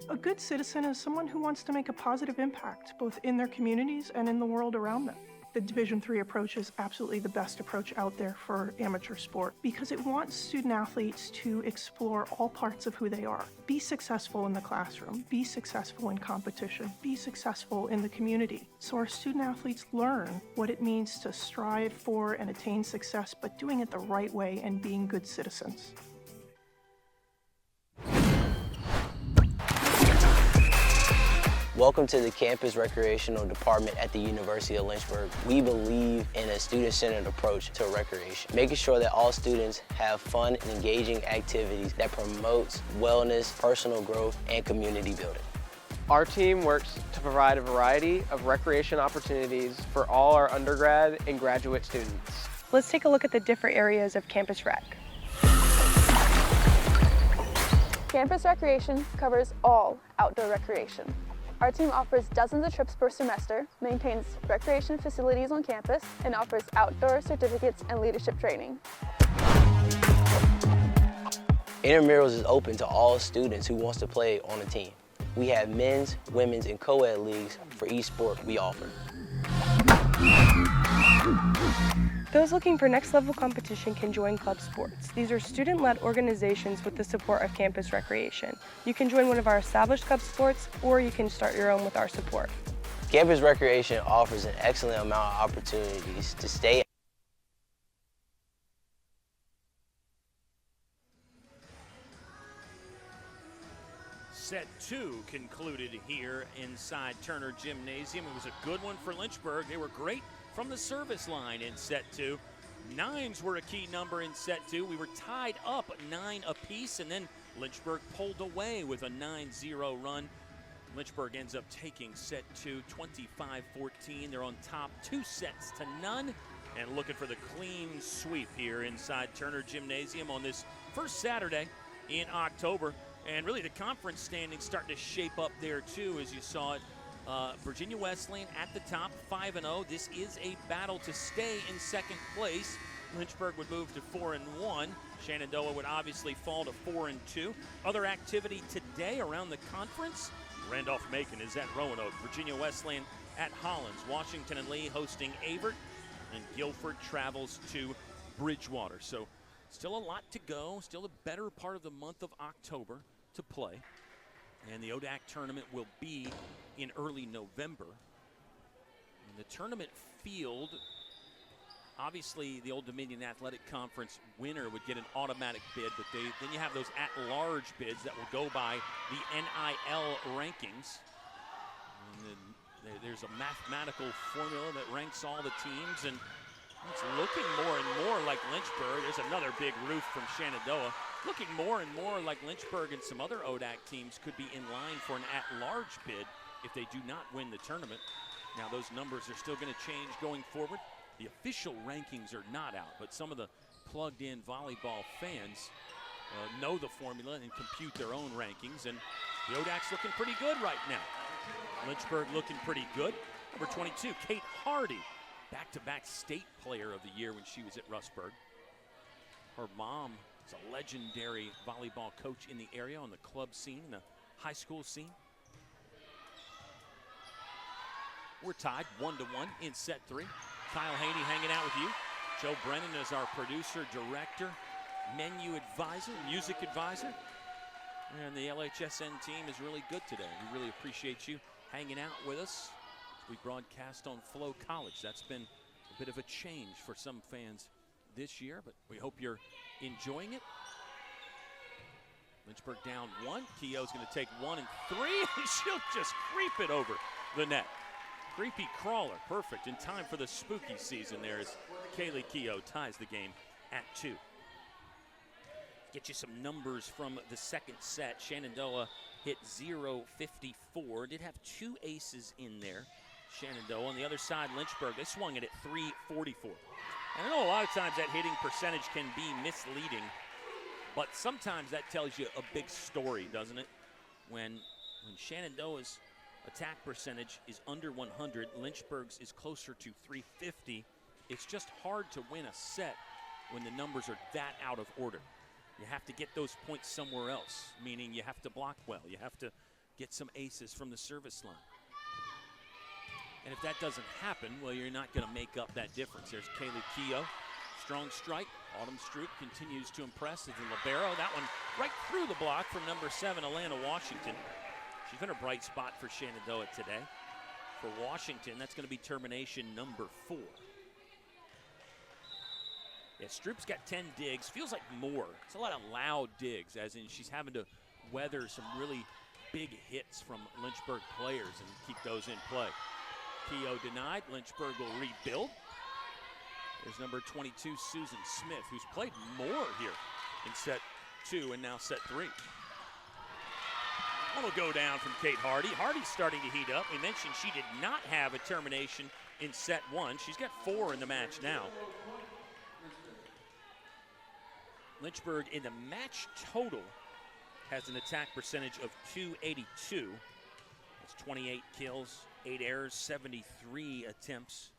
A good citizen is someone who wants to make a positive impact, both in their communities and in the world around them. The Division III approach is absolutely the best approach out there for amateur sport because it wants student athletes to explore all parts of who they are. Be successful in the classroom, be successful in competition, be successful in the community. So our student athletes learn what it means to strive for and attain success, but doing it the right way and being good citizens. Welcome to the Campus Recreational Department at the University of Lynchburg. We believe in a student-centered approach to recreation, making sure that all students have fun and engaging activities that promotes wellness, personal growth, and community building. Our team works to provide a variety of recreation opportunities for all our undergrad and graduate students. Let's take a look at the different areas of Campus Rec. Campus Recreation covers all outdoor recreation. Our team offers dozens of trips per semester, maintains recreation facilities on campus, and offers outdoor certificates and leadership training. Intramurals is open to all students who wants to play on a team. We have men's, women's, and co-ed leagues for each sport we offer. Those looking for next level competition can join FloSports. These are student-led organizations with the support of Campus Recreation. You can join one of our established club sports, or you can start your own with our support. Campus Recreation offers an excellent amount of opportunities to stay. Set two concluded here inside Turner Gymnasium. It was a good one for Lynchburg. They were great from the service line in set two. Nines were a key number in set two. We were tied up 9 apiece, and then Lynchburg pulled away with a 9-0 run. Lynchburg ends up taking set two 25-14. They're on top 2 sets to none, and looking for the clean sweep here inside Turner Gymnasium on this first Saturday in October. And really the conference standings starting to shape up there too, as you saw it. Virginia Wesleyan at the top, 5-0. This is a battle to stay in second place. Lynchburg would move to 4-1. Shenandoah would obviously fall to 4-2. Other activity today around the conference. Randolph-Macon is at Roanoke. Virginia Wesleyan at Hollins. Washington and Lee hosting Avert. And Guilford travels to Bridgewater. So still a lot to go. Still the better part of the month of October to play. And the ODAC tournament will be in early November. And the tournament field, obviously the Old Dominion Athletic Conference winner would get an automatic bid, but then you have those at-large bids that will go by the NIL rankings. And then there's a mathematical formula that ranks all the teams, and it's looking more and more like Lynchburg. There's another big roof from Shenandoah. Looking more and more like Lynchburg and some other ODAC teams could be in line for an at-large bid if they do not win the tournament. Now those numbers are still going to change going forward. The official rankings are not out, but some of the plugged-in volleyball fans know the formula and compute their own rankings, and the ODAC's looking pretty good right now. Lynchburg looking pretty good. Number 22, Kate Hardy, back-to-back state player of the year when she was at Rustburg. Her mom is a legendary volleyball coach in the area on the club scene, the high school scene. We're tied 1-1 in set three. Kyle Haney hanging out with you. Joe Brennan is our producer, director, menu advisor, music advisor. And the LHSN team is really good today. We really appreciate you hanging out with us. We broadcast on Flo College. That's been a bit of a change for some fans this year, but we hope you're enjoying it. Lynchburg down 1. Keogh's going to take 1 and 3, and she'll just creep it over the net. Creepy crawler, perfect in time for the spooky season there as Kaylee Keogh ties the game at 2. Get you some numbers from the second set. Shenandoah hit 0-54. Did have 2 aces in there. Shenandoah on the other side, Lynchburg, they swung it at 344. And I know a lot of times that hitting percentage can be misleading, but sometimes that tells you a big story, doesn't it? When Shenandoah's attack percentage is under 100, Lynchburg's is closer to 350. It's just hard to win a set when the numbers are that out of order. You have to get those points somewhere else, meaning you have to block well. You have to get some aces from the service line. And if that doesn't happen, well, you're not going to make up that difference. There's Kaylee Keogh. Strong strike. Autumn Stroop continues to impress as the libero. That one right through the block from number 7, Alana Washington. She's been a bright spot for Shenandoah today. For Washington, that's going to be termination number 4. Yeah, Stroop's got 10 digs. Feels like more. It's a lot of loud digs, as in she's having to weather some really big hits from Lynchburg players and keep those in play. Keogh denied. Lynchburg will rebuild. There's number 22, Susan Smith, who's played more here in set 2 and now set 3. One will go down from Kate Hardy. Hardy's starting to heat up. We mentioned she did not have a termination in set 1. She's got 4 in the match now. Lynchburg in the match total has an attack percentage of 282. That's 28 kills, 8 errors, 73 attempts.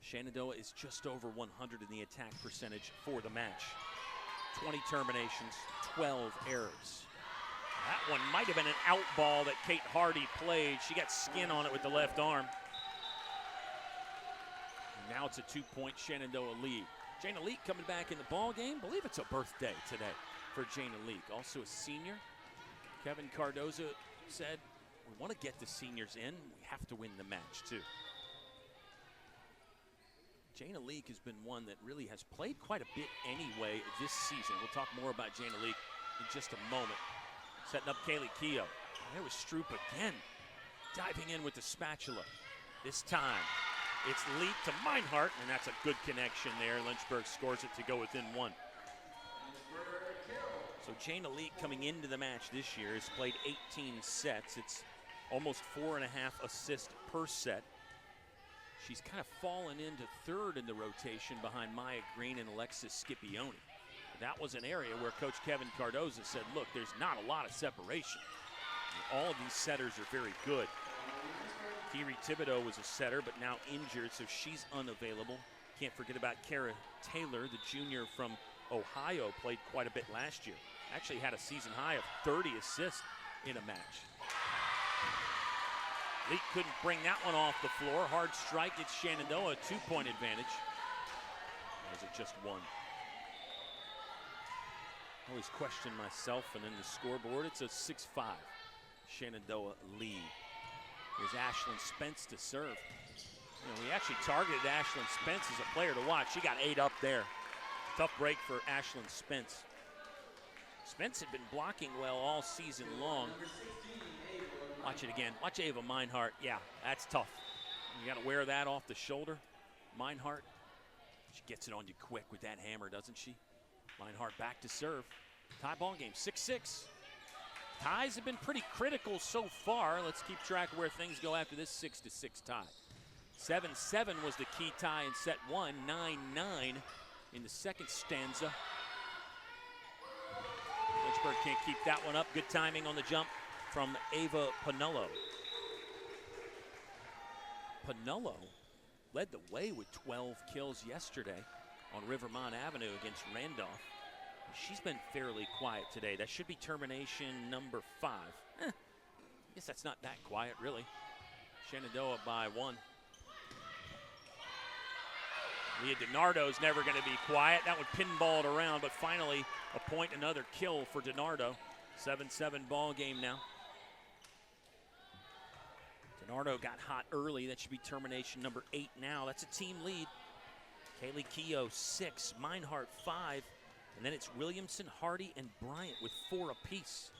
Shenandoah is just over 100 in the attack percentage for the match. 20 terminations, 12 errors. That one might have been an out ball that Kate Hardy played. She got skin on it with the left arm. And now it's a 2-point Shenandoah lead. Jana Leak coming back in the ball game. Believe it's a birthday today for Jana Leak. Also a senior. Kevin Cardozo said, we want to get the seniors in. We have to win the match too. Jana Leak has been one that really has played quite a bit anyway this season. We'll talk more about Jana Leak in just a moment. Setting up Kaylee Keogh. There was Stroop again, diving in with the spatula. This time, it's Leak to Meinhardt, and that's a good connection there. Lynchburg scores it to go within 1. So Jana Leak coming into the match this year has played 18 sets. It's almost 4.5 assists per set. She's kind of fallen into 3rd in the rotation behind Maya Green and Alexis Scipione. That was an area where Coach Kevin Cardozo said, look, there's not a lot of separation. And all of these setters are very good. Kiri Thibodeau was a setter, but now injured, so she's unavailable. Can't forget about Kara Taylor, the junior from Ohio, played quite a bit last year. Actually had a season high of 30 assists in a match. Leak couldn't bring that one off the floor. Hard strike, it's Shenandoah, a 2-point advantage. Or is it just 1? Always question myself, and then the scoreboard, it's a 6-5 Shenandoah lead. Here's Ashlyn Spence to serve. You know, we actually targeted Ashlyn Spence as a player to watch. She got 8 up there. Tough break for Ashlyn Spence. Spence had been blocking well all season long. Watch it again. Watch Ava Meinhardt. Yeah, that's tough. You got to wear that off the shoulder. Meinhardt, she gets it on you quick with that hammer, doesn't she? Meinhardt back to serve. Tie ball game, 6-6. Ties have been pretty critical so far. Let's keep track of where things go after this 6-6 tie. 7-7 was the key tie in set 1. 9-9 in the second stanza. Lynchburg can't keep that one up. Good timing on the jump from Ava Pinello. Pinello led the way with 12 kills yesterday on Rivermont Avenue against Randolph. She's been fairly quiet today. That should be termination number 5. I guess that's not that quiet, really. Shenandoah by 1. Leah DiNardo's never going to be quiet. That one pinballed around, but finally a point, another kill for DiNardo. 7-7 ball game now. DiNardo got hot early. That should be termination number 8 now. That's a team lead. Kaylee Keough 6, Meinhardt 5, and then it's Williamson, Hardy, and Bryant with 4 apiece.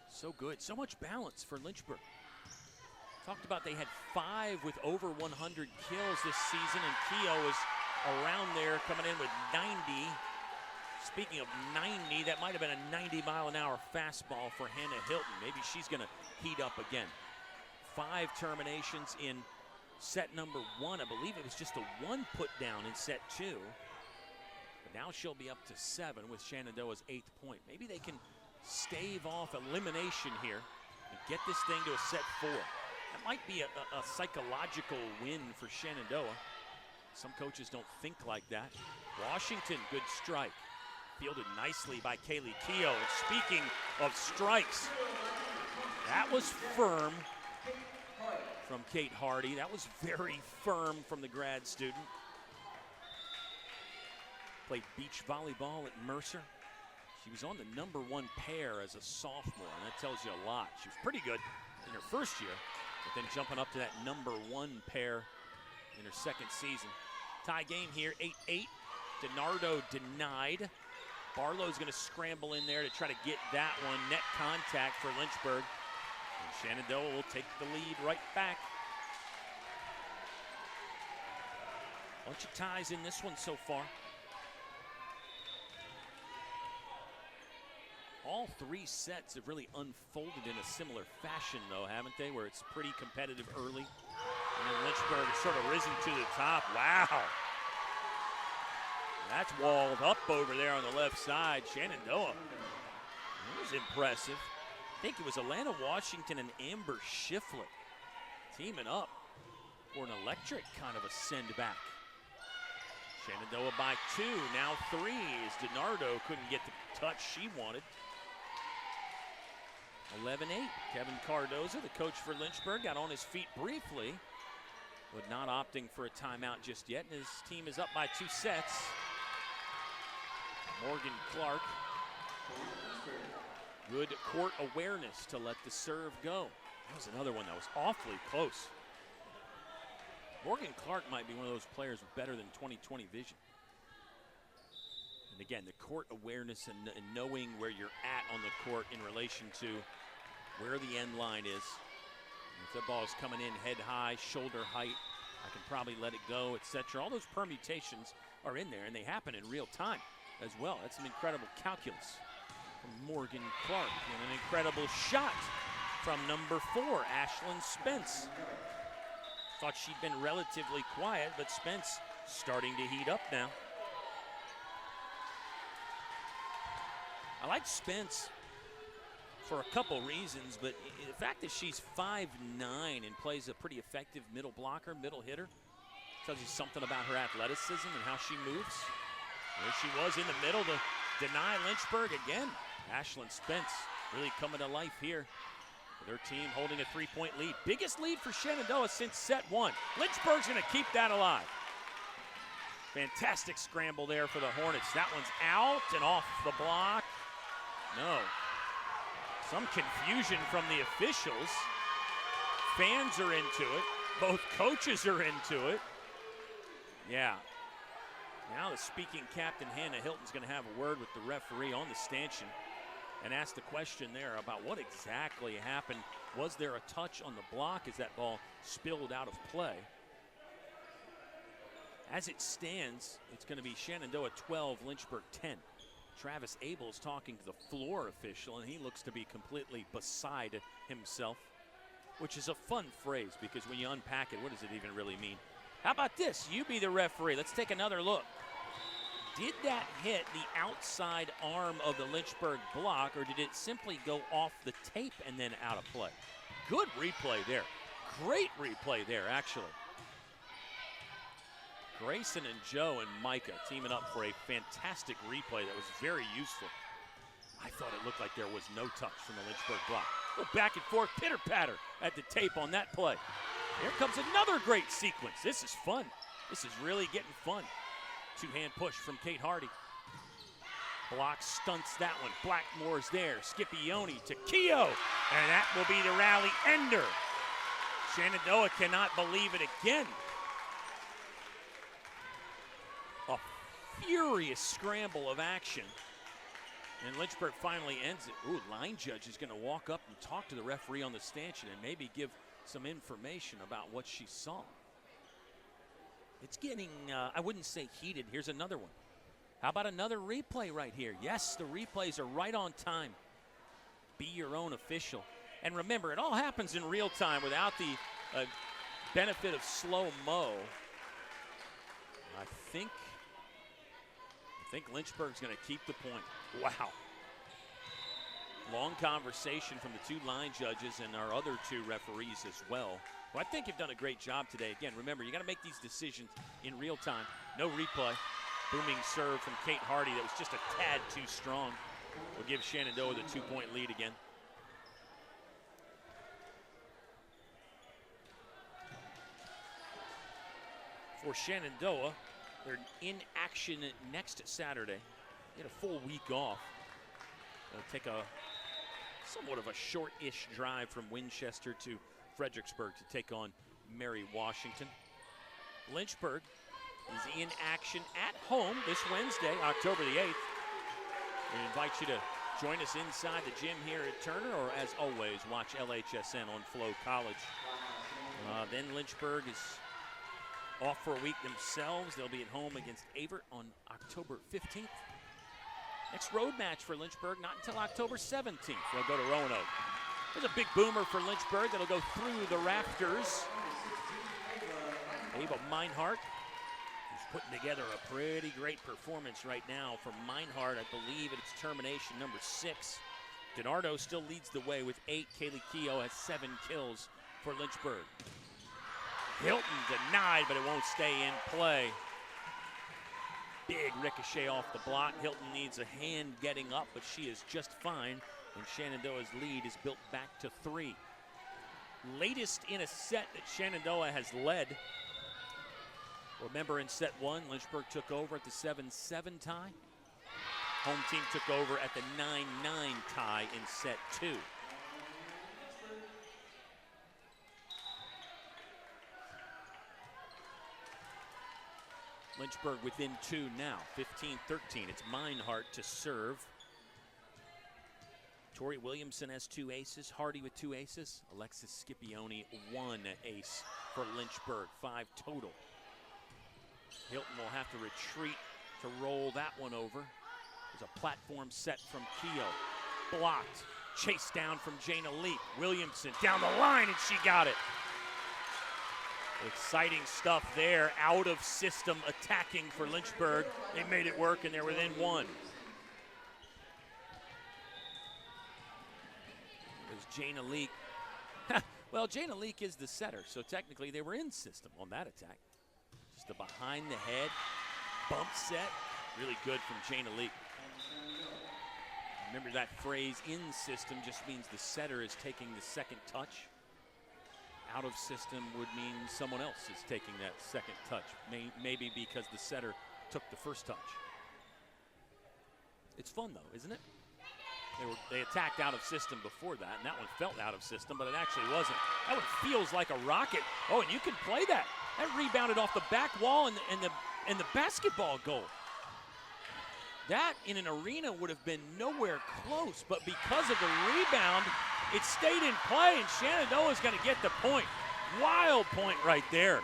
So good, so much balance for Lynchburg. Talked about they had 5 with over 100 kills this season, and Keough is around there coming in with 90. Speaking of 90, that might have been a 90-mile-an-hour fastball for Hannah Hilton. Maybe she's going to heat up again. 5 terminations in set number 1. I believe it was just a 1 put down in set 2. But now she'll be up to 7 with Shenandoah's 8th point. Maybe they can stave off elimination here and get this thing to a set 4. That might be a psychological win for Shenandoah. Some coaches don't think like that. Washington, good strike. Fielded nicely by Kaylee Keough. And speaking of strikes, that was firm from Kate Hardy. That was very firm from the grad student. Played beach volleyball at Mercer. She was on the #1 pair as a sophomore, and that tells you a lot. She was pretty good in her first year, but then jumping up to that #1 pair in her second season. Tie game here, 8-8. DiNardo denied. Barlow's going to scramble in there to try to get that one. Net contact for Lynchburg. And Shenandoah will take the lead right back. Bunch of ties in this one so far. All 3 sets have really unfolded in a similar fashion, though, haven't they? Where it's pretty competitive early. And then Lynchburg has sort of risen to the top. Wow. That's walled up over there on the left side. Shenandoah. That was impressive. I think it was Alana Washington and Amber Shiflett teaming up for an electric kind of a send back. Shenandoah by 2, now 3 as DiNardo couldn't get the touch she wanted. 11-8. Kevin Cardoza, the coach for Lynchburg, got on his feet briefly, but not opting for a timeout just yet. And his team is up by 2 sets. Morgan Clark. Good court awareness to let the serve go. That was another one that was awfully close. Morgan Clark might be one of those players with better than 20/20 vision. And again, the court awareness and knowing where you're at on the court in relation to where the end line is. If the ball is coming in head high, shoulder height, I can probably let it go, etc. All those permutations are in there, and they happen in real time as well. That's some incredible calculus from Morgan Clark. And an incredible shot from number 4, Ashlyn Spence. Thought she'd been relatively quiet, but Spence starting to heat up now. I like Spence for a couple reasons, but the fact that she's 5'9" and plays a pretty effective middle blocker, middle hitter, tells you something about her athleticism and how she moves. There she was in the middle to deny Lynchburg again. Ashlyn Spence really coming to life here with her team holding a 3-point lead. Biggest lead for Shenandoah since set 1. Lynchburg's going to keep that alive. Fantastic scramble there for the Hornets. That one's out and off the block. No. Some confusion from the officials. Fans are into it. Both coaches are into it. Yeah. Now the speaking captain, Hannah Hilton's going to have a word with the referee on the stanchion and ask the question there about what exactly happened. Was there a touch on the block as that ball spilled out of play? As it stands, it's going to be Shenandoah 12, Lynchburg 10. Travis Abel's talking to the floor official, and he looks to be completely beside himself, which is a fun phrase because when you unpack it, what does it even really mean? How about this? You be the referee. Let's take another look. Did that hit the outside arm of the Lynchburg block, or did it simply go off the tape and then out of play? Good replay there. Great replay there, actually. Grayson and Joe and Micah teaming up for a fantastic replay that was very useful. I thought it looked like there was no touch from the Lynchburg block. Go back and forth, pitter-patter at the tape on that play. Here comes another great sequence. This is fun. This is really getting fun. Two-hand push from Kate Hardy. Block stunts that one. Blackmore's there. Scipione to Keough. And that will be the rally ender. Shenandoah cannot believe it again. furious scramble of action. And Lynchburg finally ends it. Ooh, line judge is going to walk up and talk to the referee on the stanchion and maybe give some information about what she saw. It's getting, I wouldn't say heated. Here's another one. How about another replay right here? Yes, the replays are right on time. Be your own official. And remember, it all happens in real time without the benefit of slow-mo. I think Lynchburg's going to keep the point. Wow. Long conversation from the two line judges and our other two referees as well. Well, I think you've done a great job today. Again, remember, you got to make these decisions in real time. No replay. Booming serve from Kate Hardy that was just a tad too strong. Will give Shenandoah the 2-point lead again. For Shenandoah, they're in action next Saturday. They had a full week off. They'll take a somewhat of a short-ish drive from Winchester to Fredericksburg to take on Mary Washington. Lynchburg is in action at home this Wednesday, October the 8th. We invite you to join us inside the gym here at Turner, or as always, watch LHSN on Flo College. Then Lynchburg is off for a week themselves. They'll be at home against Avert on October 15th. Next road match for Lynchburg, not until October 17th. They'll go to Roanoke. There's a big boomer for Lynchburg that'll go through the rafters. Ava Meinhardt, who's putting together a pretty great performance right now for Meinhardt. I believe it's termination number 6. DiNardo still leads the way with 8. Kaylee Keough has 7 kills for Lynchburg. Hilton denied, but it won't stay in play. Big ricochet off the block. Hilton needs a hand getting up, but she is just fine. And Shenandoah's lead is built back to 3. Latest in a set that Shenandoah has led. Remember in set 1, Lynchburg took over at the 7-7 tie. Home team took over at the 9-9 tie in set 2. Lynchburg within 2 now, 15-13. It's Meinhardt to serve. Tori Williamson has 2 aces. Hardy with 2 aces. Alexis Scipione 1 ace for Lynchburg, 5 total. Hilton will have to retreat to roll that one over. There's a platform set from Keough. Blocked. Chased down from Jana Leak. Williamson down the line, and she got it. Exciting stuff there. Out of system attacking for Lynchburg. They made it work, and they're within 1. There's Jana Leak. Well, Jana Leak is the setter, so technically they were in system on that attack. Just a behind the head bump set. Really good from Jana Leak. Remember that phrase, in system, just means the setter is taking the second touch. Out of system would mean someone else is taking that second touch, maybe because the setter took the first touch. It's fun though, isn't it? They attacked out of system before that, and that one felt out of system, but it actually wasn't. That one feels like a rocket. Oh, and you can play that. That rebounded off the back wall and the basketball goal. That in an arena would have been nowhere close, but because of the rebound, it stayed in play, and Shenandoah's going to get the point. Wild point right there.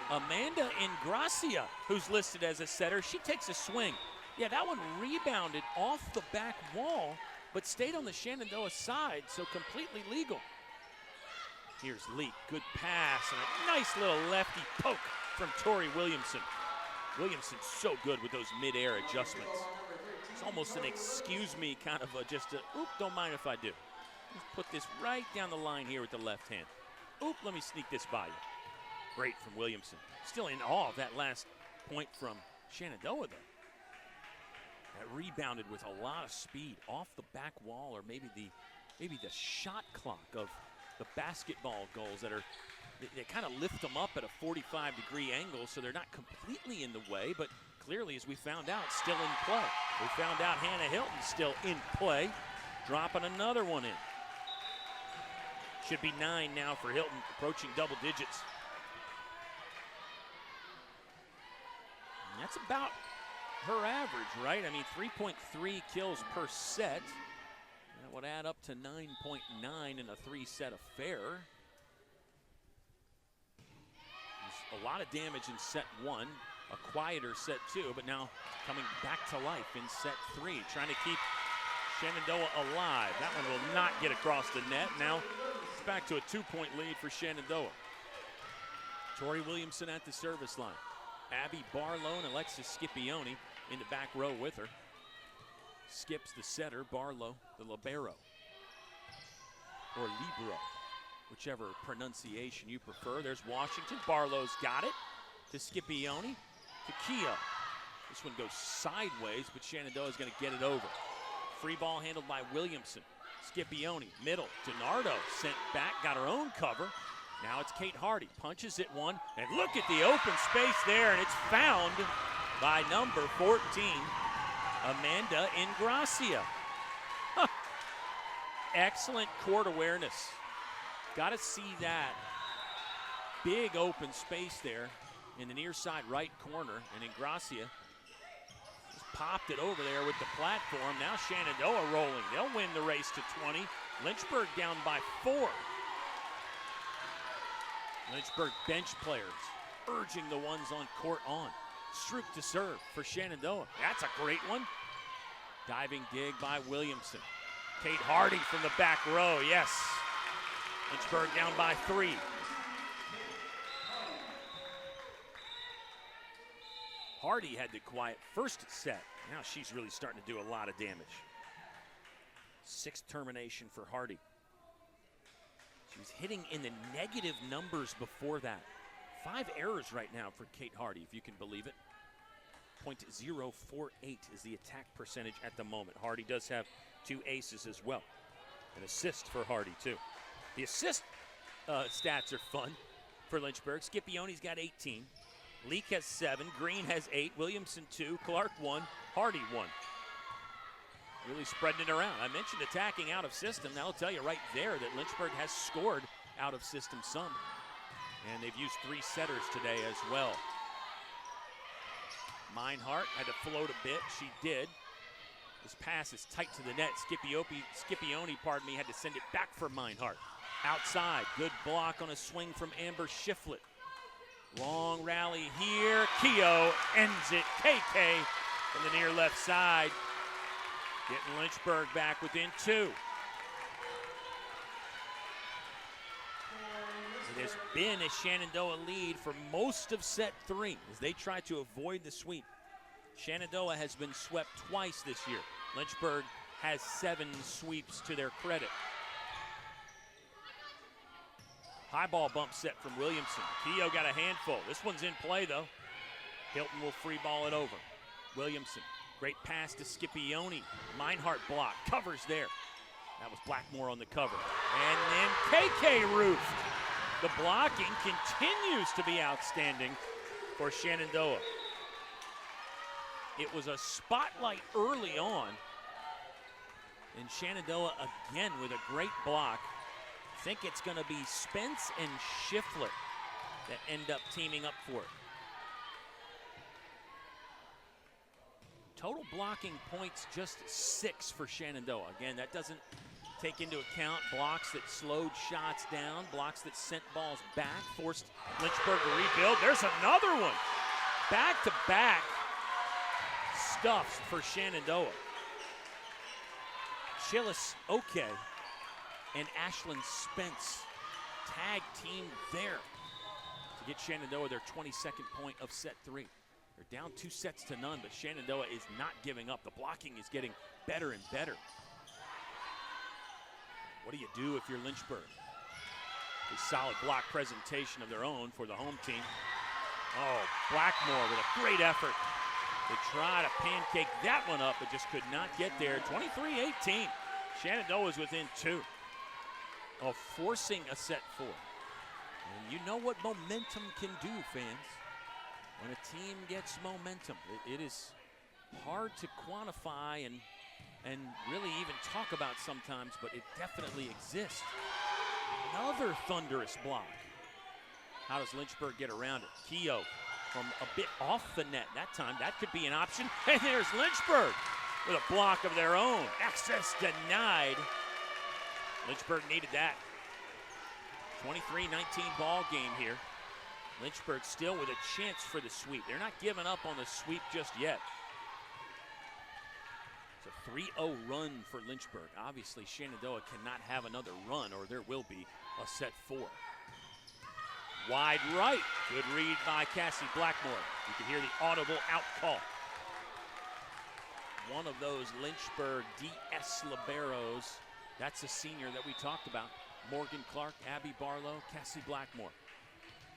Amanda Ingracia, who's listed as a setter, she takes a swing. Yeah, that one rebounded off the back wall, but stayed on the Shenandoah side, so completely legal. Here's Leak, good pass, and a nice little lefty poke from Tori Williamson. Williamson's so good with those mid-air adjustments. It's almost an excuse me kind of just a, oop, don't mind if I do. Let's put this right down the line here with the left hand. Oop, let me sneak this by you. Great from Williamson. Still in awe of that last point from Shenandoah, though. That rebounded with a lot of speed off the back wall, or maybe the shot clock of the basketball goals that are, they kind of lift them up at a 45-degree angle, so they're not completely in the way, but clearly, as we found out, still in play. We found out Hannah Hilton still in play, dropping another one in. Should be 9 now for Hilton, approaching double digits. And That's about her average, right? I mean, 3.3 kills per set. That would add up to 9.9 in a 3-set affair. There's a lot of damage in set 1, a quieter set 2, but now coming back to life in set 3, trying to keep Shenandoah alive. That one will not get across the net. Now it's back to a 2-point lead for Shenandoah. Tori Williamson at the service line. Abby Barlow and Alexis Scipione in the back row with her. Skips the setter, Barlow the libero. Or libero, whichever pronunciation you prefer. There's Washington. Barlow's got it to Scipione, to Keogh. This one goes sideways, but Shenandoah is going to get it over. Free ball handled by Williamson. Scipione, middle. DiNardo sent back, got her own cover. Now it's Kate Hardy, punches it one, and look at the open space there, and it's found by number 14, Amanda Ingracia. Huh. Excellent court awareness. Got to see that. Big open space there in the near side right corner, and Ingracia just popped it over there with the platform. Now Shenandoah rolling. They'll win the race to 20. Lynchburg down by 4. Lynchburg bench players urging the ones on court on. Stroop to serve for Shenandoah. That's a great one. Diving dig by Williamson. Kate Hardy from the back row, yes. Lynchburg down by 3. Hardy had the quiet first set. Now she's really starting to do a lot of damage. 6th termination for Hardy. She was hitting in the negative numbers before that. 5 errors right now for Kate Hardy, if you can believe it. .048 is the attack percentage at the moment. Hardy does have 2 aces as well. An assist for Hardy, too. The assist stats are fun for Lynchburg. Scipione's got 18. Leak has 7. Green has 8. Williamson 2. Clark 1. Hardy 1. Really spreading it around. I mentioned attacking out of system. That'll tell you right there that Lynchburg has scored out of system some. And they've used 3 setters today as well. Meinhardt had to float a bit. She did. This pass is tight to the net. Scipione, had to send it back for Meinhardt. Outside, good block on a swing from Amber Shiflett. Long rally here. Keogh ends it. KK from the near left side. Getting Lynchburg back within 2. It has been a Shenandoah lead for most of set 3 as they try to avoid the sweep. Shenandoah has been swept twice this year. Lynchburg has 7 sweeps to their credit. High ball bump set from Williamson. Keogh got a handful. This one's in play though. Hilton will free ball it over. Williamson, great pass to Scipione. Meinhardt block, covers there. That was Blackmore on the cover. And then KK roofed. The blocking continues to be outstanding for Shenandoah. It was a spotlight early on. And Shenandoah again with a great block. I think it's going to be Spence and Shiflett that end up teaming up for it. Total blocking points just 6 for Shenandoah. Again, that doesn't take into account blocks that slowed shots down, blocks that sent balls back, forced Lynchburg to rebuild. There's another one. Back-to-back stuffs for Shenandoah. Chillis Oke and Ashlyn Spence tag team there to get Shenandoah their 22nd point of set 3. They're down 2 sets to none, but Shenandoah is not giving up. The blocking is getting better and better. What do you do if you're Lynchburg? A solid block presentation of their own for the home team. Oh, Blackmore with a great effort to try to pancake that one up, but just could not get there. 23-18. Shenandoah is within 2 of forcing a set 4. And you know what momentum can do, fans. When a team gets momentum, it is hard to quantify and really even talk about sometimes, but it definitely exists. Another thunderous block. How does Lynchburg get around it? Keogh from a bit off the net that time. That could be an option. And there's Lynchburg with a block of their own. Access denied. Lynchburg needed that. 23-19 ball game here. Lynchburg still with a chance for the sweep. They're not giving up on the sweep just yet. It's a 3-0 run for Lynchburg. Obviously, Shenandoah cannot have another run or there will be a set 4. Wide right. Good read by Cassie Blackmore. You can hear the audible out call. One of those Lynchburg DS liberos. That's a senior that we talked about. Morgan Clark, Abby Barlow, Cassie Blackmore.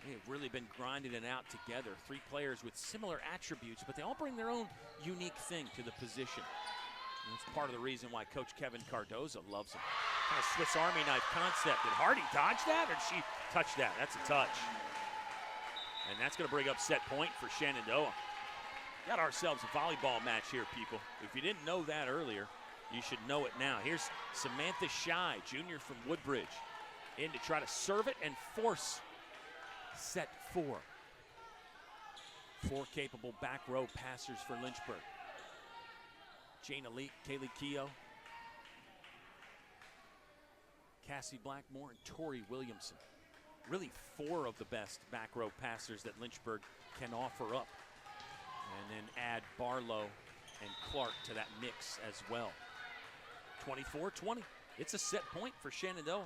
They have really been grinding it out together. 3 players with similar attributes, but they all bring their own unique thing to the position. And it's part of the reason why Coach Kevin Cardoza loves them. Kind of Swiss Army knife concept. Did Hardy dodge that or did she touch that? That's a touch. And that's going to bring up set point for Shenandoah. Got ourselves a volleyball match here, people. If you didn't know that earlier, you should know it now. Here's Samantha Shy, junior from Woodbridge, in to try to serve it and force set 4. 4 capable back row passers for Lynchburg. Jana Lee, Kaylee Keough, Cassie Blackmore, and Tori Williamson. Really 4 of the best back row passers that Lynchburg can offer up. And then add Barlow and Clark to that mix as well. 24-20. It's a set point for Shenandoah.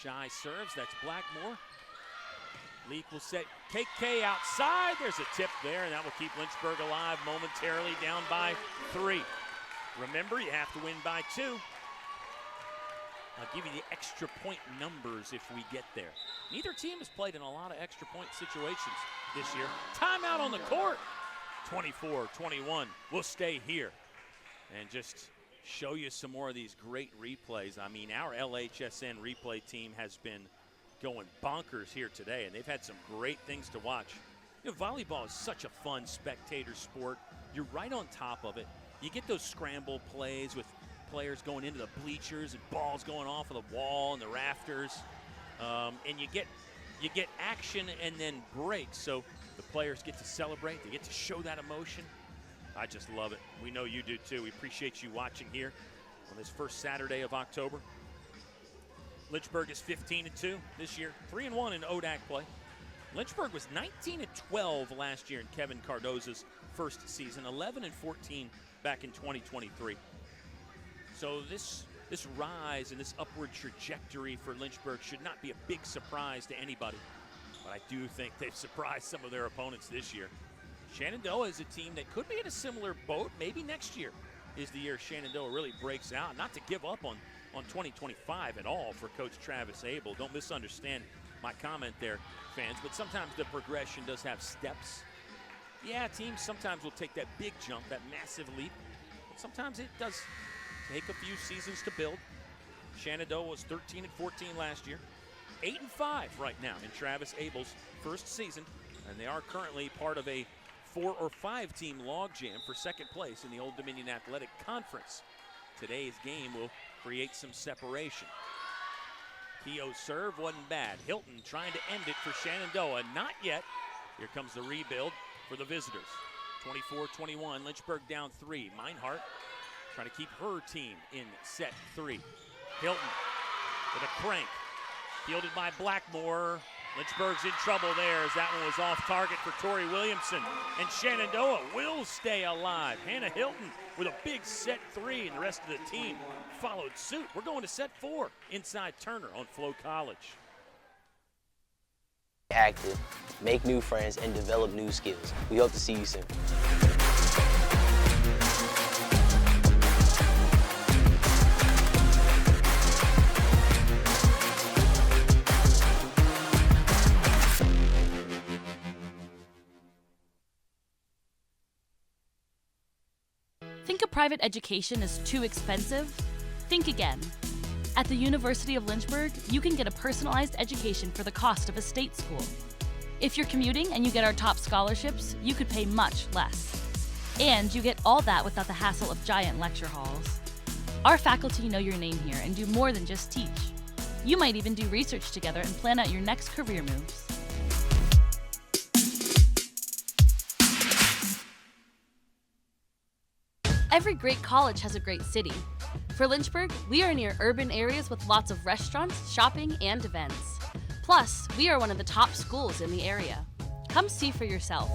Shy serves. That's Blackmore. Leak will set KK outside. There's a tip there, and that will keep Lynchburg alive momentarily, down by 3. Remember, you have to win by 2. I'll give you the extra point numbers if we get there. Neither team has played in a lot of extra point situations this year. Timeout on the court. 24-21. We'll stay here and just show you some more of these great replays. I mean, our LHSN replay team has been going bonkers here today, and they've had some great things to watch. You know, volleyball is such a fun spectator sport. You're right on top of it. You get those scramble plays with players going into the bleachers and balls going off of the wall and the rafters, and you get action and then breaks. So the players get to celebrate. They get to show that emotion. I just love it. We know you do too. We appreciate you watching here on this first Saturday of October. Lynchburg is 15-2 this year, 3-1 in ODAC play. Lynchburg was 19-12 last year in Kevin Cardoza's first season, 11-14 back in 2023. So this rise and this upward trajectory for Lynchburg should not be a big surprise to anybody. But I do think they've surprised some of their opponents this year. Shenandoah is a team that could be in a similar boat. Maybe next year is the year Shenandoah really breaks out. Not to give up on 2025 at all for Coach Travis Abel. Don't misunderstand my comment there, fans, but sometimes the progression does have steps. Yeah, teams sometimes will take that big jump, that massive leap, but sometimes it does take a few seasons to build. Shenandoah was 13-14 last year, 8-5 right now in Travis Abel's first season, and they are currently part of a 4 or 5 team logjam for second place in the Old Dominion Athletic Conference. Today's game will create some separation. Keogh's serve wasn't bad. Hilton trying to end it for Shenandoah. Not yet. Here comes the rebuild for the visitors. 24-21, Lynchburg down 3. Meinhardt trying to keep her team in set 3. Hilton with a crank. Fielded by Blackmore. Lynchburg's in trouble there as that one was off target for Tori Williamson. And Shenandoah will stay alive. Hannah Hilton with a big set 3, and the rest of the team followed suit. We're going to set 4 inside Turner on Flo College. Active, make new friends, and develop new skills. We hope to see you soon. Think a private education is too expensive? Think again. At the University of Lynchburg, you can get a personalized education for the cost of a state school. If you're commuting and you get our top scholarships, you could pay much less. And you get all that without the hassle of giant lecture halls. Our faculty know your name here and do more than just teach. You might even do research together and plan out your next career moves. Every great college has a great city. For Lynchburg, we are near urban areas with lots of restaurants, shopping, and events. Plus, we are one of the top schools in the area. Come see for yourself.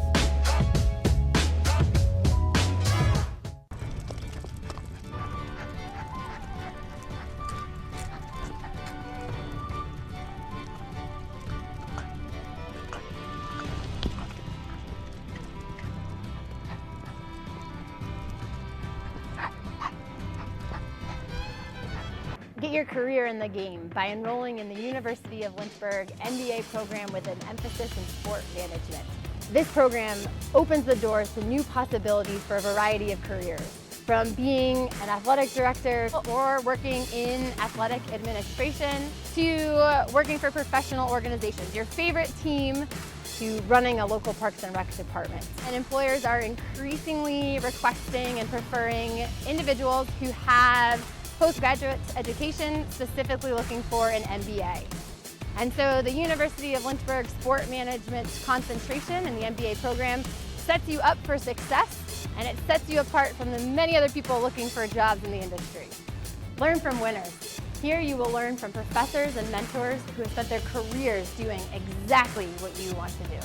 Get your career in the game by enrolling in the University of Lynchburg MBA program with an emphasis in sport management. This program opens the doors to new possibilities for a variety of careers, from being an athletic director or working in athletic administration to working for professional organizations, your favorite team, to running a local Parks and Rec department. And employers are increasingly requesting and preferring individuals who have postgraduate education, specifically looking for an MBA. And so the University of Lynchburg Sport Management concentration in the MBA program sets you up for success, and it sets you apart from the many other people looking for jobs in the industry. Learn from winners. Here you will learn from professors and mentors who have spent their careers doing exactly what you want to do.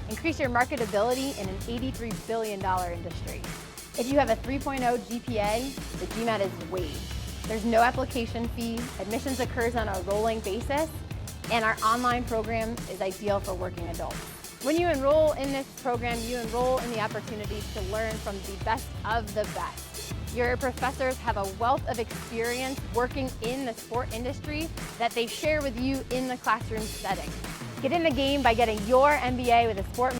Increase your marketability in an $83 billion industry. If you have a 3.0 GPA, the GMAT is waived. There's no application fee, admissions occurs on a rolling basis, and our online program is ideal for working adults. When you enroll in this program, you enroll in the opportunity to learn from the best of the best. Your professors have a wealth of experience working in the sport industry that they share with you in the classroom setting. Get in the game by getting your MBA with a sport.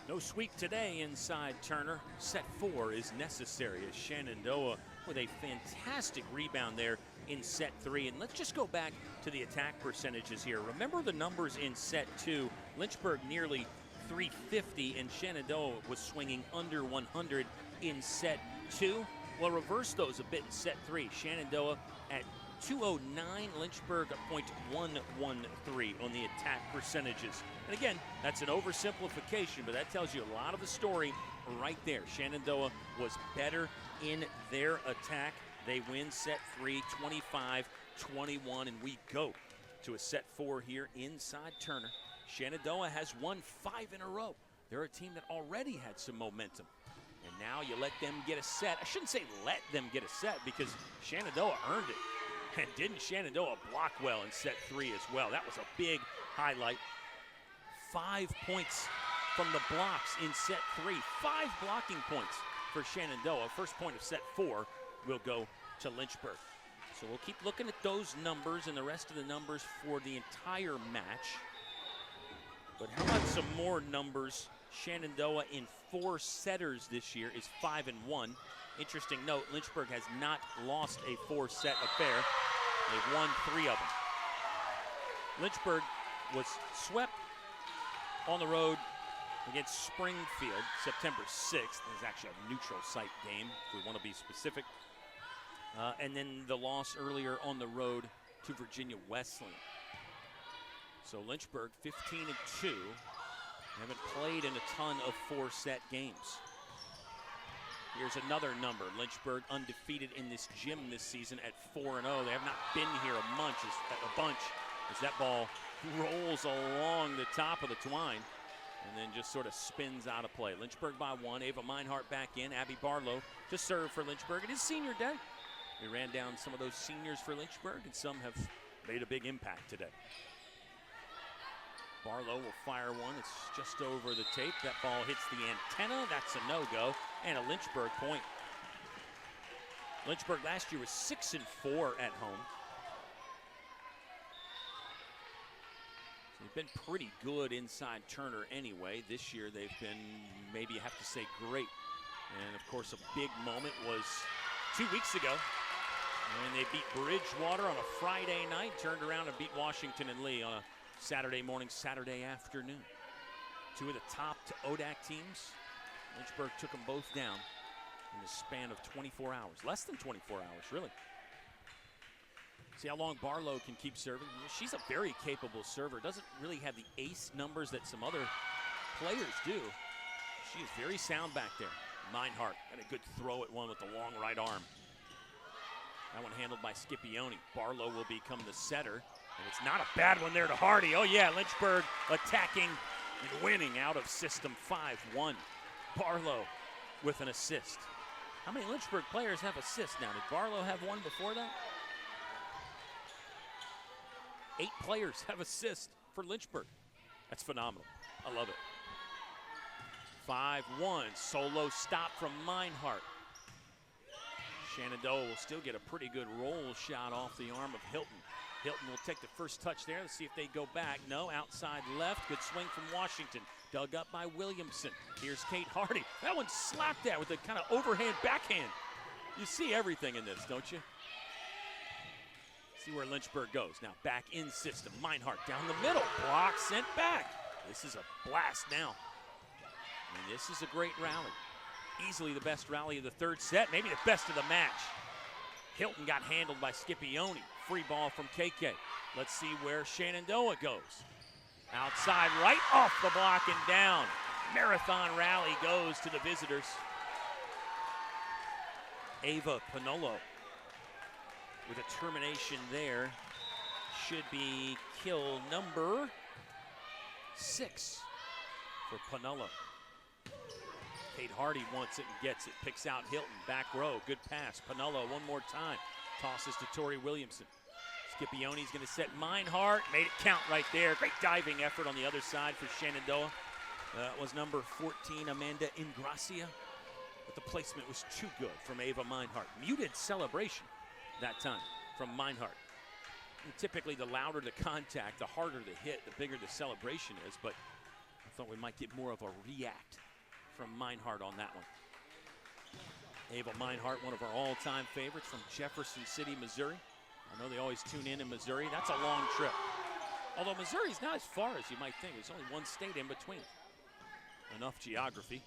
No sweep today inside Turner. Set 4 is necessary as Shenandoah with a fantastic rebound there in set 3. And let's just go back to the attack percentages here. Remember the numbers in set 2. Lynchburg nearly 350 and Shenandoah was swinging under 100 in set 2. Well, reverse those a bit in set 3. Shenandoah at 209, Lynchburg at .113 on the attack percentages. And again, that's an oversimplification, but that tells you a lot of the story right there. Shenandoah was better in their attack. They win set 3, 25-21, and we go to a set 4 here inside Turner. Shenandoah has won 5 in a row. They're a team that already had some momentum. And now you let them get a set. I shouldn't say let them get a set because Shenandoah earned it. And didn't Shenandoah block well in set 3 as well? That was a big highlight. 5 points from the blocks in set 3. 5 blocking points for Shenandoah. First point of set 4 will go to Lynchburg. So we'll keep looking at those numbers and the rest of the numbers for the entire match. But how about some more numbers? Shenandoah in 4 setters this year is 5-1. Interesting note, Lynchburg has not lost a 4-set affair. They've won 3 of them. Lynchburg was swept on the road against Springfield September 6th. It was actually a neutral site game, if we want to be specific. And then the loss earlier on the road to Virginia Wesleyan. So Lynchburg 15-2. Haven't played in a ton of 4-set games. Here's another number. Lynchburg undefeated in this gym this season at 4-0. They have not been here a bunch as that ball rolls along the top of the twine and then just sort of spins out of play. Lynchburg by 1. Ava Meinhardt back in. Abby Barlow to serve for Lynchburg. It is senior day. We ran down some of those seniors for Lynchburg, and some have made a big impact today. Barlow will fire one. It's just over the tape. That ball hits the antenna. That's a no-go. And a Lynchburg point. Lynchburg last year was 6-4 at home. So they've been pretty good inside Turner anyway. This year they've been, maybe you have to say, great. And of course a big moment was 2 weeks ago when they beat Bridgewater on a Friday night, turned around and beat Washington and Lee on a Saturday morning, Saturday afternoon. 2 of the top ODAC teams. Lynchburg took them both down in the span of 24 hours. Less than 24 hours, really. See how long Barlow can keep serving. She's a very capable server. Doesn't really have the ace numbers that some other players do. She is very sound back there. Meinhardt got a good throw at one with the long right arm. That one handled by Scipione. Barlow will become the setter. And it's not a bad one there to Hardy. Oh yeah, Lynchburg attacking and winning out of system 5-1. Barlow with an assist. How many Lynchburg players have assists now? Did Barlow have one before that? 8 players have assists for Lynchburg. That's phenomenal. I love it. 5-1, solo stop from Meinhardt. Shenandoah will still get a pretty good roll shot off the arm of Hilton. Hilton will take the first touch there. Let's see if they go back. No, outside left. Good swing from Washington. Dug up by Williamson. Here's Kate Hardy. That one slapped at with a kind of overhand backhand. You see everything in this, don't you? See where Lynchburg goes. Now back in system. Meinhardt down the middle. Block sent back. This is a blast now. And this is a great rally. Easily the best rally of the third set, maybe the best of the match. Hilton got handled by Scipione. Free ball from KK. Let's see where Shenandoah goes. Outside right, off the block and down. Marathon rally goes to the visitors. Ava Panolo with a termination there. Should be kill number 6 for Panolo. Kate Hardy wants it and gets it. Picks out Hilton. Back row. Good pass. Panolo one more time. Tosses to Tori Williamson. Scipione's going to set Meinhardt. Made it count right there. Great diving effort on the other side for Shenandoah. That was number 14, Amanda Ingracia. But the placement was too good from Ava Meinhardt. Muted celebration that time from Meinhardt. And typically, the louder the contact, the harder the hit, the bigger the celebration is. But I thought we might get more of a react from Meinhardt on that one. Ava Meinhardt, one of our all-time favorites from Jefferson City, Missouri. I know they always tune in Missouri. That's a long trip. Although Missouri's not as far as you might think. There's only one state in between. Enough geography.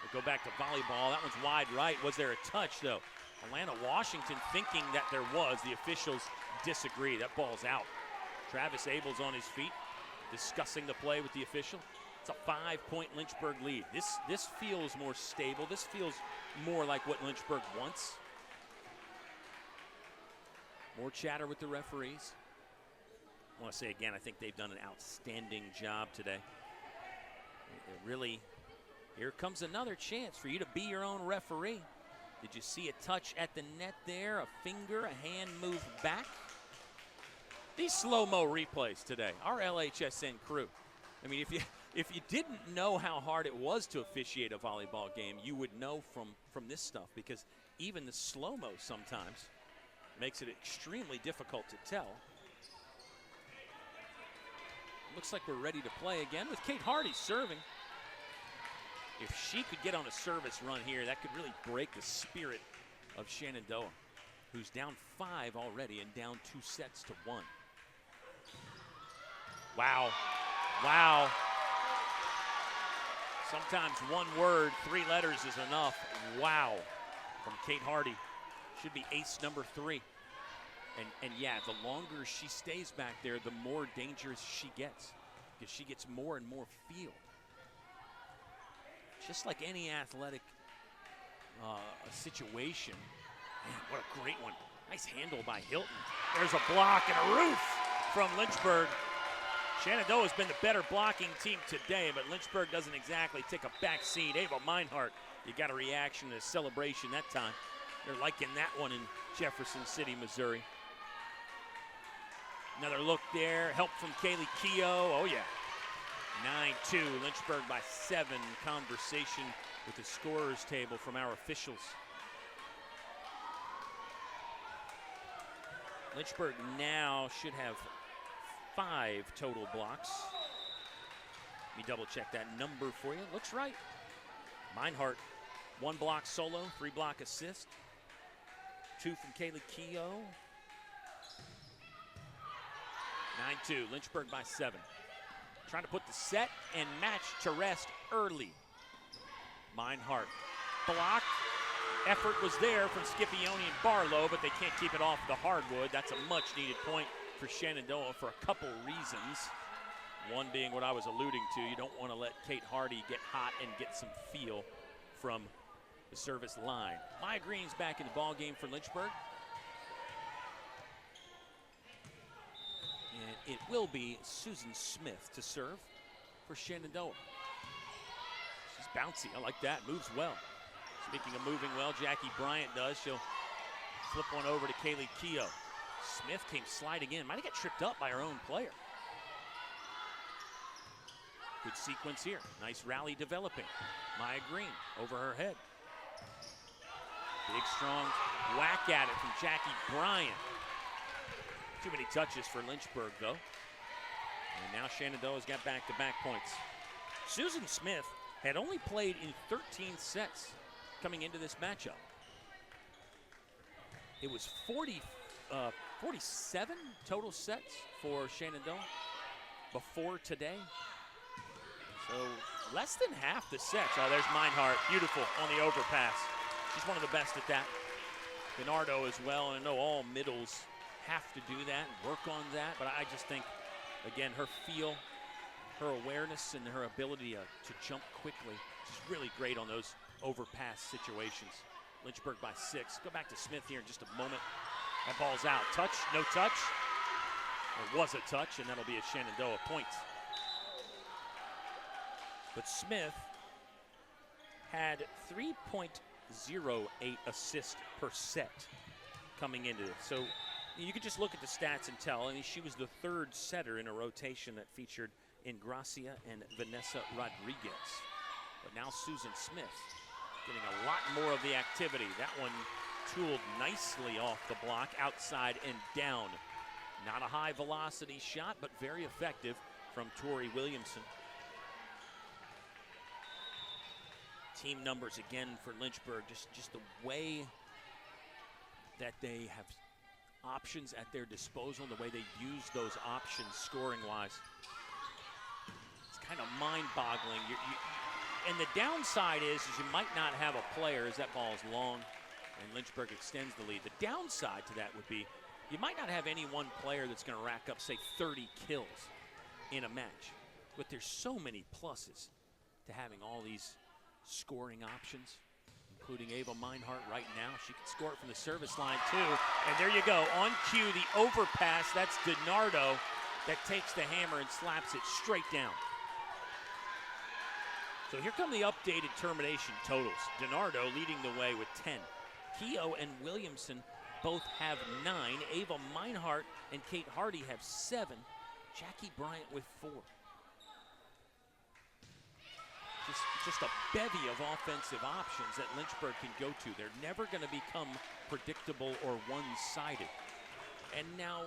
We'll go back to volleyball. That one's wide right. Was there a touch, though? Atlanta Washington thinking that there was. The officials disagree. That ball's out. Travis Abel's on his feet, discussing the play with the official. It's a 5-point Lynchburg lead. This feels more stable. This feels more like what Lynchburg wants. More chatter with the referees. I want to say again, I think they've done an outstanding job today. It really, here comes another chance for you to be your own referee. Did you see a touch at the net there? A finger, a hand move back? These slow-mo replays today, our LHSN crew. I mean, if you didn't know how hard it was to officiate a volleyball game, you would know from this stuff, because even the slow-mo sometimes makes it extremely difficult to tell. Looks like we're ready to play again with Kate Hardy serving. If she could get on a service run here, that could really break the spirit of Shenandoah, who's down 5 already and down 2 sets to 1. Wow. Wow. Sometimes one word, 3 letters is enough. Wow. From Kate Hardy. Should be ace number 3. And yeah, the longer she stays back there, the more dangerous she gets, because she gets more and more field. Just like any athletic situation. Man, what a great one. Nice handle by Hilton. There's a block and a roof from Lynchburg. Shenandoah's been the better blocking team today, but Lynchburg doesn't exactly take a back seat. Ava Meinhardt, you got a reaction to celebration that time. They're liking that one in Jefferson City, Missouri. Another look there. Help from Kaylee Keough. Oh, yeah. 9-2. Lynchburg by 7. Conversation with the scorer's table from our officials. Lynchburg now should have 5 total blocks. Let me double check that number for you. Looks right. Meinhardt, 1 block solo, 3 block assist. 2 from Kaylee Keough. 9-2, Lynchburg by 7. Trying to put the set and match to rest early. Meinhardt, block. Effort was there from Scipione and Barlow, but they can't keep it off the hardwood. That's a much needed point for Shenandoah for a couple reasons. One being what I was alluding to. You don't want to let Kate Hardy get hot and get some feel from the service line. Maya Green's back in the ball game for Lynchburg. And it will be Susan Smith to serve for Shenandoah. She's bouncy. I like that. Moves well. Speaking of moving well, Jackie Bryant does. She'll flip one over to Kaylee Keough. Smith came sliding in. Might have got tripped up by her own player. Good sequence here. Nice rally developing. Maya Green over her head. Big, strong whack at it from Jackie Bryant. Too many touches for Lynchburg, though. And now Shenandoah's got back-to-back points. Susan Smith had only played in 13 sets coming into this matchup. It was 47 total sets for Shenandoah before today. So less than half the sets. Oh, there's Meinhardt, beautiful on the overpass. She's one of the best at that. Bernardo as well, and I know all middles have to do that and work on that, but I just think, again, her feel, her awareness, and her ability to jump quickly, she's really great on those overpass situations. Lynchburg by 6. Go back to Smith here in just a moment. That ball's out. Touch, no touch. There was a touch, and that'll be a Shenandoah point. But Smith had 3.08 assists per set coming into it. So you could just look at the stats and tell. I mean, she was the third setter in a rotation that featured Ingracia and Vanessa Rodriguez. But now Susan Smith getting a lot more of the activity. That one tooled nicely off the block, outside and down. Not a high velocity shot, but very effective from Tori Williamson. Team numbers again for Lynchburg, just the way that they have options at their disposal, the way they use those options scoring-wise. It's kind of mind-boggling. And the downside is you might not have a player as that ball is long and Lynchburg extends the lead. The downside to that would be you might not have any one player that's going to rack up, say, 30 kills in a match. But there's so many pluses to having all these scoring options, including Ava Meinhardt right now. She can score it from the service line, too. And there you go. On cue, the overpass. That's DiNardo that takes the hammer and slaps it straight down. So here come the updated termination totals. DiNardo leading the way with 10. Keough and Williamson both have 9. Ava Meinhardt and Kate Hardy have 7. Jackie Bryant with 4. Just a bevy of offensive options that Lynchburg can go to. They're never going to become predictable or one-sided. And now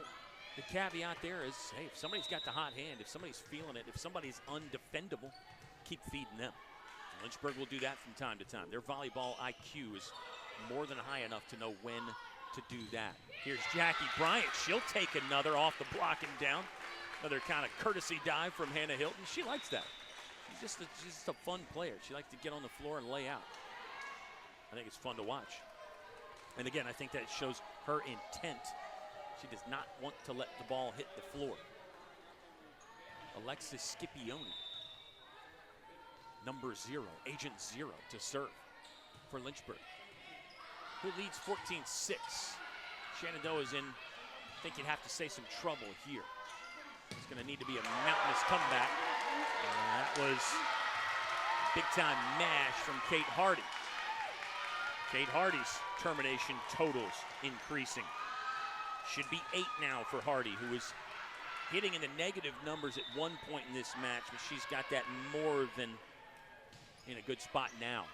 the caveat there is, hey, if somebody's got the hot hand, if somebody's feeling it, if somebody's undefendable, keep feeding them. Lynchburg will do that from time to time. Their volleyball IQ is more than high enough to know when to do that. Here's Jackie Bryant. She'll take another off the block and down. Another kind of courtesy dive from Hannah Hilton. She likes that. She's just a fun player. She likes to get on the floor and lay out. I think it's fun to watch. And again, I think that shows her intent. She does not want to let the ball hit the floor. Alexis Scipione, number 0, agent 0 to serve for Lynchburg, who leads 14-6. Shenandoah is in, I think you'd have to say, some trouble here. It's going to need to be a mountainous comeback. And that was big-time mash from Kate Hardy. Kate Hardy's termination totals increasing. Should be 8 now for Hardy, who was hitting in the negative numbers at one point in this match, but she's got that more than in a good spot now.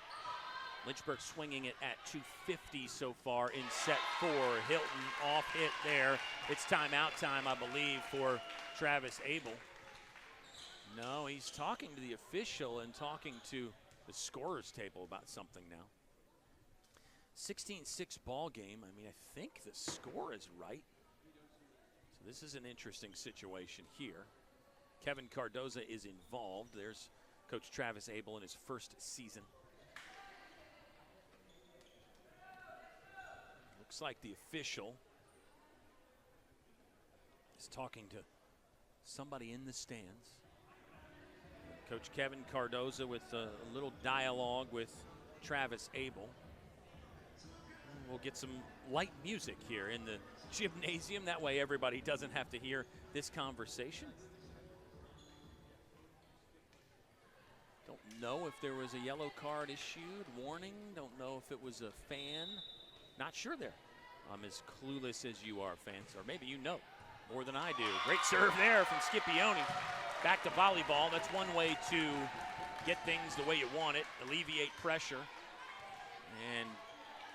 Lynchburg swinging it at 250 so far in set 4. Hilton off hit there. It's timeout time, I believe, for Travis Abel. No, he's talking to the official and talking to the scorer's table about something now. 16-6 ball game. I mean, I think the score is right. So this is an interesting situation here. Kevin Cardoza is involved. There's Coach Travis Abel in his first season. Looks like the official is talking to somebody in the stands. Coach Kevin Cardoza with a little dialogue with Travis Abel. We'll get some light music here in the gymnasium. That way everybody doesn't have to hear this conversation. Don't know if there was a yellow card issued, warning. Don't know if it was a fan. Not sure there. I'm as clueless as you are, fans, or maybe you know more than I do. Great serve there from Scipione. Back to volleyball. That's one way to get things the way you want it, alleviate pressure, and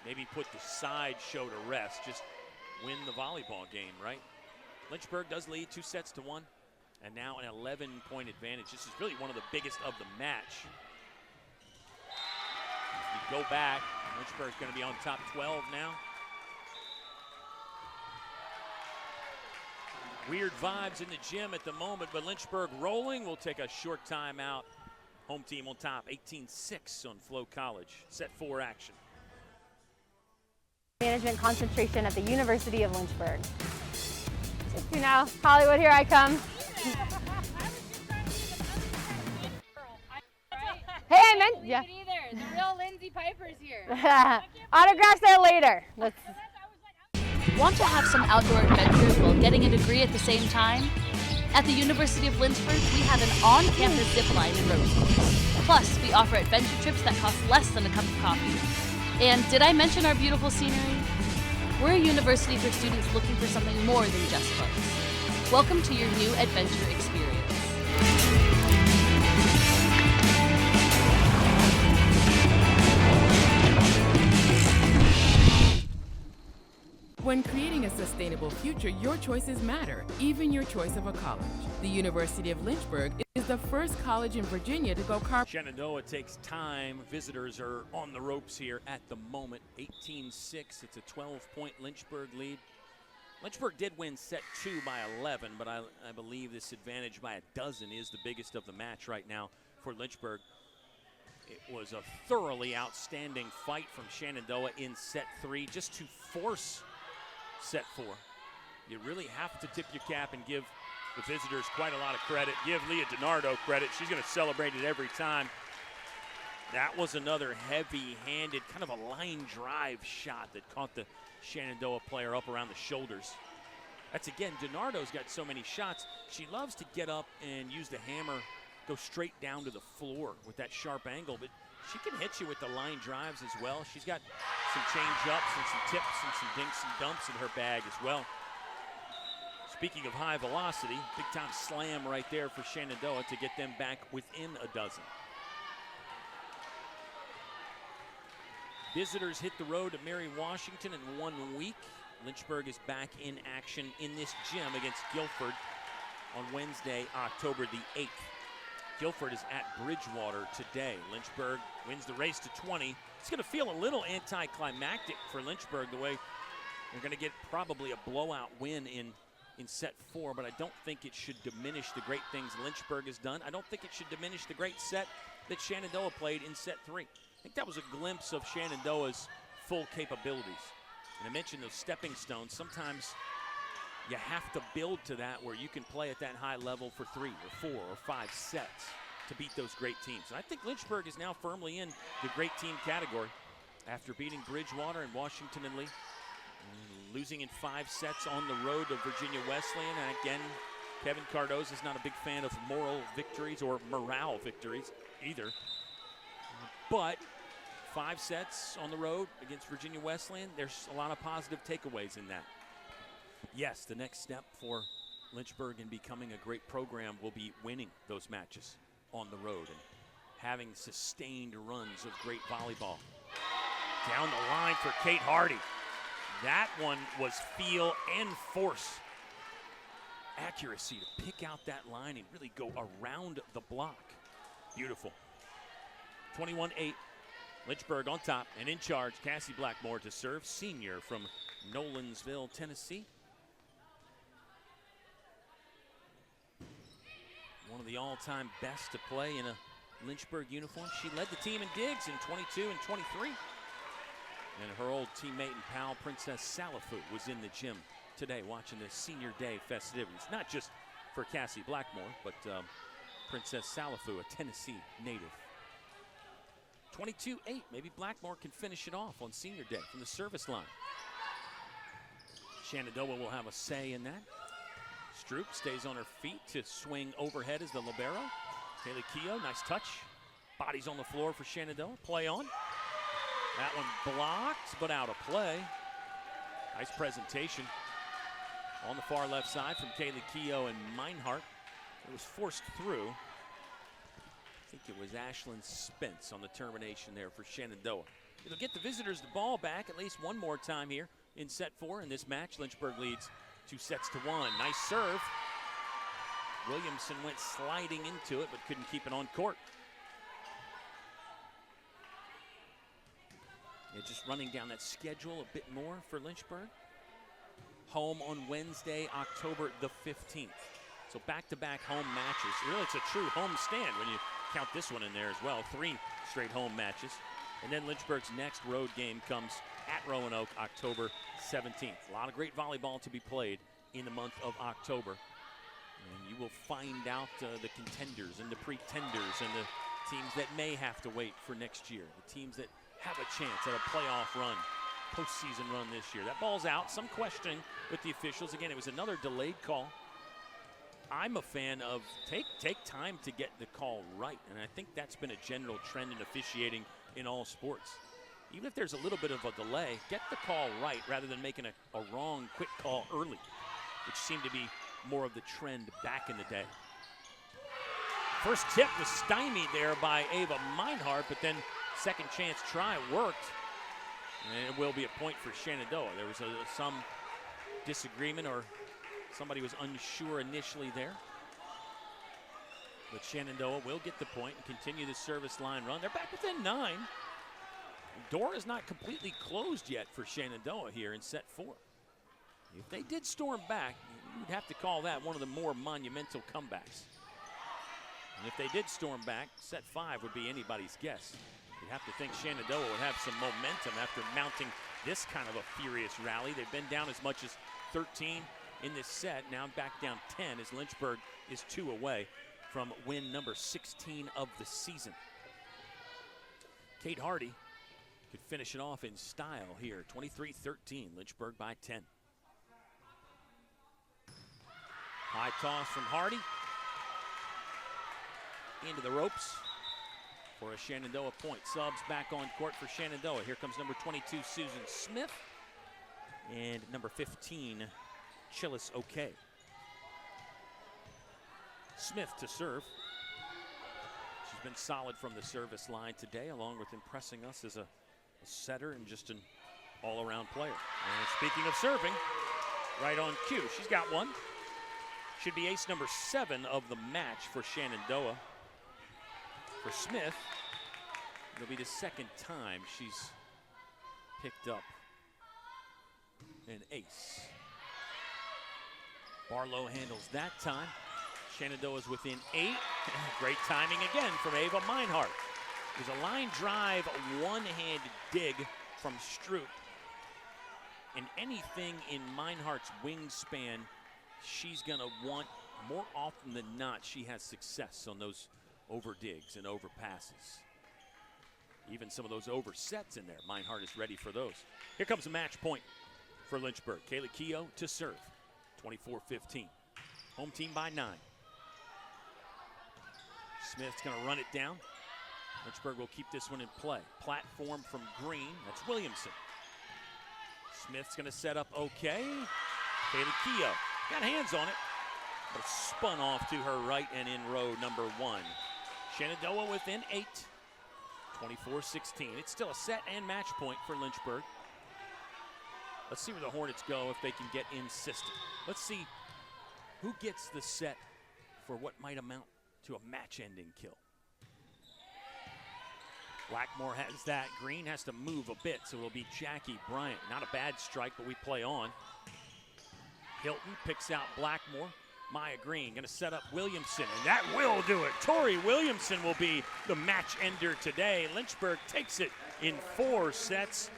maybe put the side show to rest. Just win the volleyball game, right? Lynchburg does lead 2-1, and now an 11-point advantage. This is really one of the biggest of the match. If you go back, Lynchburg's going to be on top 12 now. Weird vibes in the gym at the moment, but Lynchburg rolling. We'll take a short timeout. Home team on top, 18-6 on Flo College. Set 4 action. Management concentration at the University of Lynchburg. You know, Hollywood, here I come. Hey, I meant, yeah. Either. The real Lindsay Piper's here. Autographs there later. Let's. Want to have some outdoor adventures while getting a degree at the same time? At the University of Lynchburg, we have an on-campus zip line and rope course. Plus, we offer adventure trips that cost less than a cup of coffee. And did I mention our beautiful scenery? We're a university for students looking for something more than just books. Welcome to your new adventure experience. When creating a sustainable future, your choices matter, even your choice of a college. The University of Lynchburg is the first college in Virginia to go carbon. Shenandoah takes time. Visitors are on the ropes here at the moment. 18-6. It's a 12-point Lynchburg lead. Lynchburg did win set 2 by 11, but I believe this advantage by a dozen is the biggest of the match right now for Lynchburg. It was a thoroughly outstanding fight from Shenandoah in set 3 just to force set 4. You really have to tip your cap and give the visitors quite a lot of credit. Give Leah DiNardo credit. She's going to celebrate it every time. That was another heavy-handed, kind of a line drive shot that caught the Shenandoah player up around the shoulders. That's, again, DiNardo's got so many shots. She loves to get up and use the hammer, go straight down to the floor with that sharp angle, but she can hit you with the line drives as well. She's got some change-ups and some tips and some dinks and dumps in her bag as well. Speaking of high velocity, big-time slam right there for Shenandoah to get them back within a dozen. Visitors hit the road to Mary Washington in 1 week. Lynchburg is back in action in this gym against Guilford on Wednesday, October the 8th. Guilford is at Bridgewater today. Lynchburg wins the race to 20. It's going to feel a little anticlimactic for Lynchburg the way they're going to get probably a blowout win in set 4, but I don't think it should diminish the great things Lynchburg has done. I don't think it should diminish the great set that Shenandoah played in set 3. I think that was a glimpse of Shenandoah's full capabilities. And I mentioned those stepping stones. Sometimes you have to build to that where you can play at that high level for 3 or 4 or 5 sets to beat those great teams. And I think Lynchburg is now firmly in the great team category after beating Bridgewater and Washington and Lee. Losing in 5 sets on the road to Virginia Wesleyan. And again, Kevin Cardoza is not a big fan of moral victories or morale victories either. But 5 sets on the road against Virginia Wesleyan, there's a lot of positive takeaways in that. Yes, the next step for Lynchburg in becoming a great program will be winning those matches on the road and having sustained runs of great volleyball. Down the line for Kate Hardy. That one was feel and force. Accuracy to pick out that line and really go around the block. Beautiful. 21-8. Lynchburg on top and in charge. Cassie Blackmore to serve, senior from Nolensville, Tennessee. One of the all-time best to play in a Lynchburg uniform. She led the team in digs in 22 and 23. And her old teammate and pal, Princess Salafu, was in the gym today watching the senior day festivities. Not just for Cassie Blackmore, but Princess Salafu, a Tennessee native. 22-8, maybe Blackmore can finish it off on senior day from the service line. Shenandoah will have a say in that. Stroop stays on her feet to swing overhead as the libero. Kaylee Keough, nice touch. Bodies on the floor for Shenandoah, play on. That one blocked, but out of play. Nice presentation on the far left side from Kaylee Keough and Meinhardt. It was forced through. I think it was Ashlyn Spence on the termination there for Shenandoah. It'll get the visitors the ball back at least one more time here in set 4 in this match. Lynchburg leads 2-1. Nice serve. Williamson went sliding into it but couldn't keep it on court. Yeah, just running down that schedule a bit more for Lynchburg. Home on Wednesday, October the 15th. So back-to-back home matches. Really, it's a true home stand when you count this one in there as well. 3 straight home matches. And then Lynchburg's next road game comes at Roanoke, October 17th. A lot of great volleyball to be played in the month of October. And you will find out the contenders and the pretenders and the teams that may have to wait for next year. The teams that have a chance at a playoff run, postseason run this year. That ball's out. Some questioning with the officials. Again, it was another delayed call. I'm a fan of take time to get the call right, and I think that's been a general trend in officiating in all sports. Even if there's a little bit of a delay, get the call right rather than making a wrong quick call early, which seemed to be more of the trend back in the day. First tip was stymied there by Ava Meinhardt, but then second chance try worked, and it will be a point for Shenandoah. There was some disagreement, or somebody was unsure initially there. But Shenandoah will get the point and continue the service line run. They're back within 9. Door is not completely closed yet for Shenandoah here in set 4. If they did storm back, you'd have to call that one of the more monumental comebacks. And if they did storm back, set 5 would be anybody's guess. You'd have to think Shenandoah would have some momentum after mounting this kind of a furious rally. They've been down as much as 13 in this set, now back down 10 as Lynchburg is 2 away from win number 16 of the season. Kate Hardy could finish it off in style here, 23-13, Lynchburg by 10. High toss from Hardy. Into the ropes for a Shenandoah point. Subs back on court for Shenandoah. Here comes number 22, Susan Smith, and number 15, Chillis O'Kay. Smith to serve. She's been solid from the service line today, along with impressing us as a setter and just an all-around player. And speaking of serving, right on cue, she's got one. Should be ace number 7 of the match for Shenandoah. For Smith, it'll be the second time she's picked up an ace. Barlow handles that time. Shenandoah's within 8. Great timing again from Ava Meinhardt. It was a line drive, one-hand dig from Stroop. And anything in Meinhardt's wingspan, she's going to want, more often than not, she has success on those over digs and over passes. Even some of those over sets in there, Meinhardt is ready for those. Here comes a match point for Lynchburg. Kaylee Keough to serve, 24-15. Home team by 9. Smith's gonna run it down. Lynchburg will keep this one in play. Platform from Green, that's Williamson. Smith's gonna set up okay. Kaylee Keough got hands on it, but spun off to her right and in row number 1. Shenandoah within 8, 24-16. It's still a set and match point for Lynchburg. Let's see where the Hornets go if they can get insistent. Let's see who gets the set for what might amount to a match-ending kill. Blackmore has that. Green has to move a bit, so it'll be Jackie Bryant. Not a bad strike, but we play on. Hilton picks out Blackmore. Maya Green gonna set up Williamson, and that will do it. Tori Williamson will be the match ender today. Lynchburg takes it in 4 sets,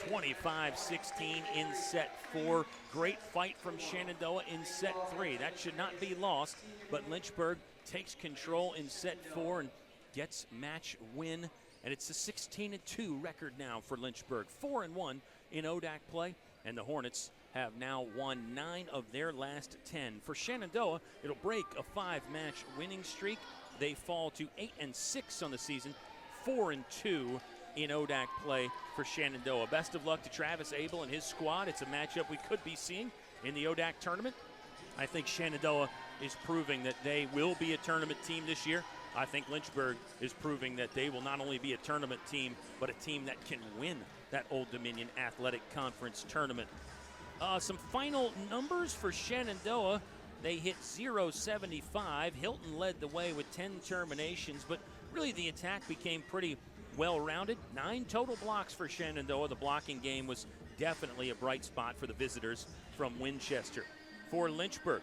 25-16 in set 4. Great fight from Shenandoah in set 3. That should not be lost, but Lynchburg takes control in set 4 and gets match win. And it's a 16-2 record now for Lynchburg. 4-1 in ODAC play. And the Hornets have now won 9 of their last 10. For Shenandoah, it'll break a 5-match winning streak. They fall to 8-6 on the season, 4-2 in ODAC play for Shenandoah. Best of luck to Travis Abel and his squad. It's a matchup we could be seeing in the ODAC tournament. I think Shenandoah is proving that they will be a tournament team this year. I think Lynchburg is proving that they will not only be a tournament team, but a team that can win that Old Dominion Athletic Conference tournament. Some final numbers for Shenandoah. They hit .075. Hilton led the way with 10 terminations, but really the attack became pretty well-rounded. 9 total blocks for Shenandoah. The blocking game was definitely a bright spot for the visitors from Winchester. For Lynchburg,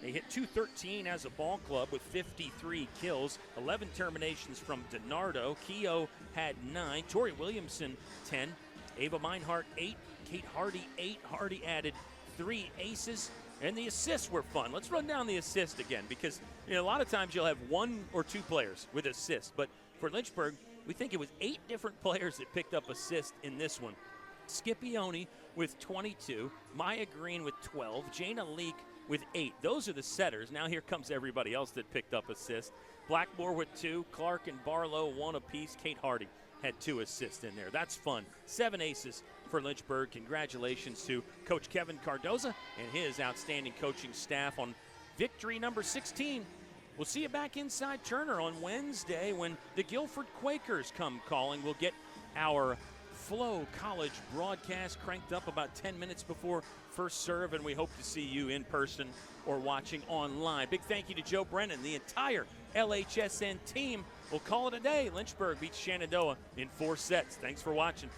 they hit .213 as a ball club with 53 kills, 11 terminations from DiNardo. Keogh had 9, Tori Williamson 10, Ava Meinhardt 8, Kate Hardy 8. Hardy added 3 aces, and the assists were fun. Let's run down the assist again, because a lot of times you'll have 1 or 2 players with assists, but for Lynchburg, we think it was 8 different players that picked up assists in this one. Scipione with 22, Maya Green with 12, Jana Leak with 8. Those are the setters. Now here comes everybody else that picked up assists. Blackmore with 2, Clark and Barlow 1 apiece. Kate Hardy had 2 assists in there. That's fun. 7 aces for Lynchburg. Congratulations to Coach Kevin Cardoza and his outstanding coaching staff on victory number 16. We'll see you back inside Turner on Wednesday when the Guilford Quakers come calling. We'll get our Flo College broadcast cranked up about 10 minutes before first serve, and we hope to see you in person or watching online. Big thank you to Joe Brennan, the entire LHSN team. We'll call it a day. Lynchburg beats Shenandoah in 4 sets. Thanks for watching.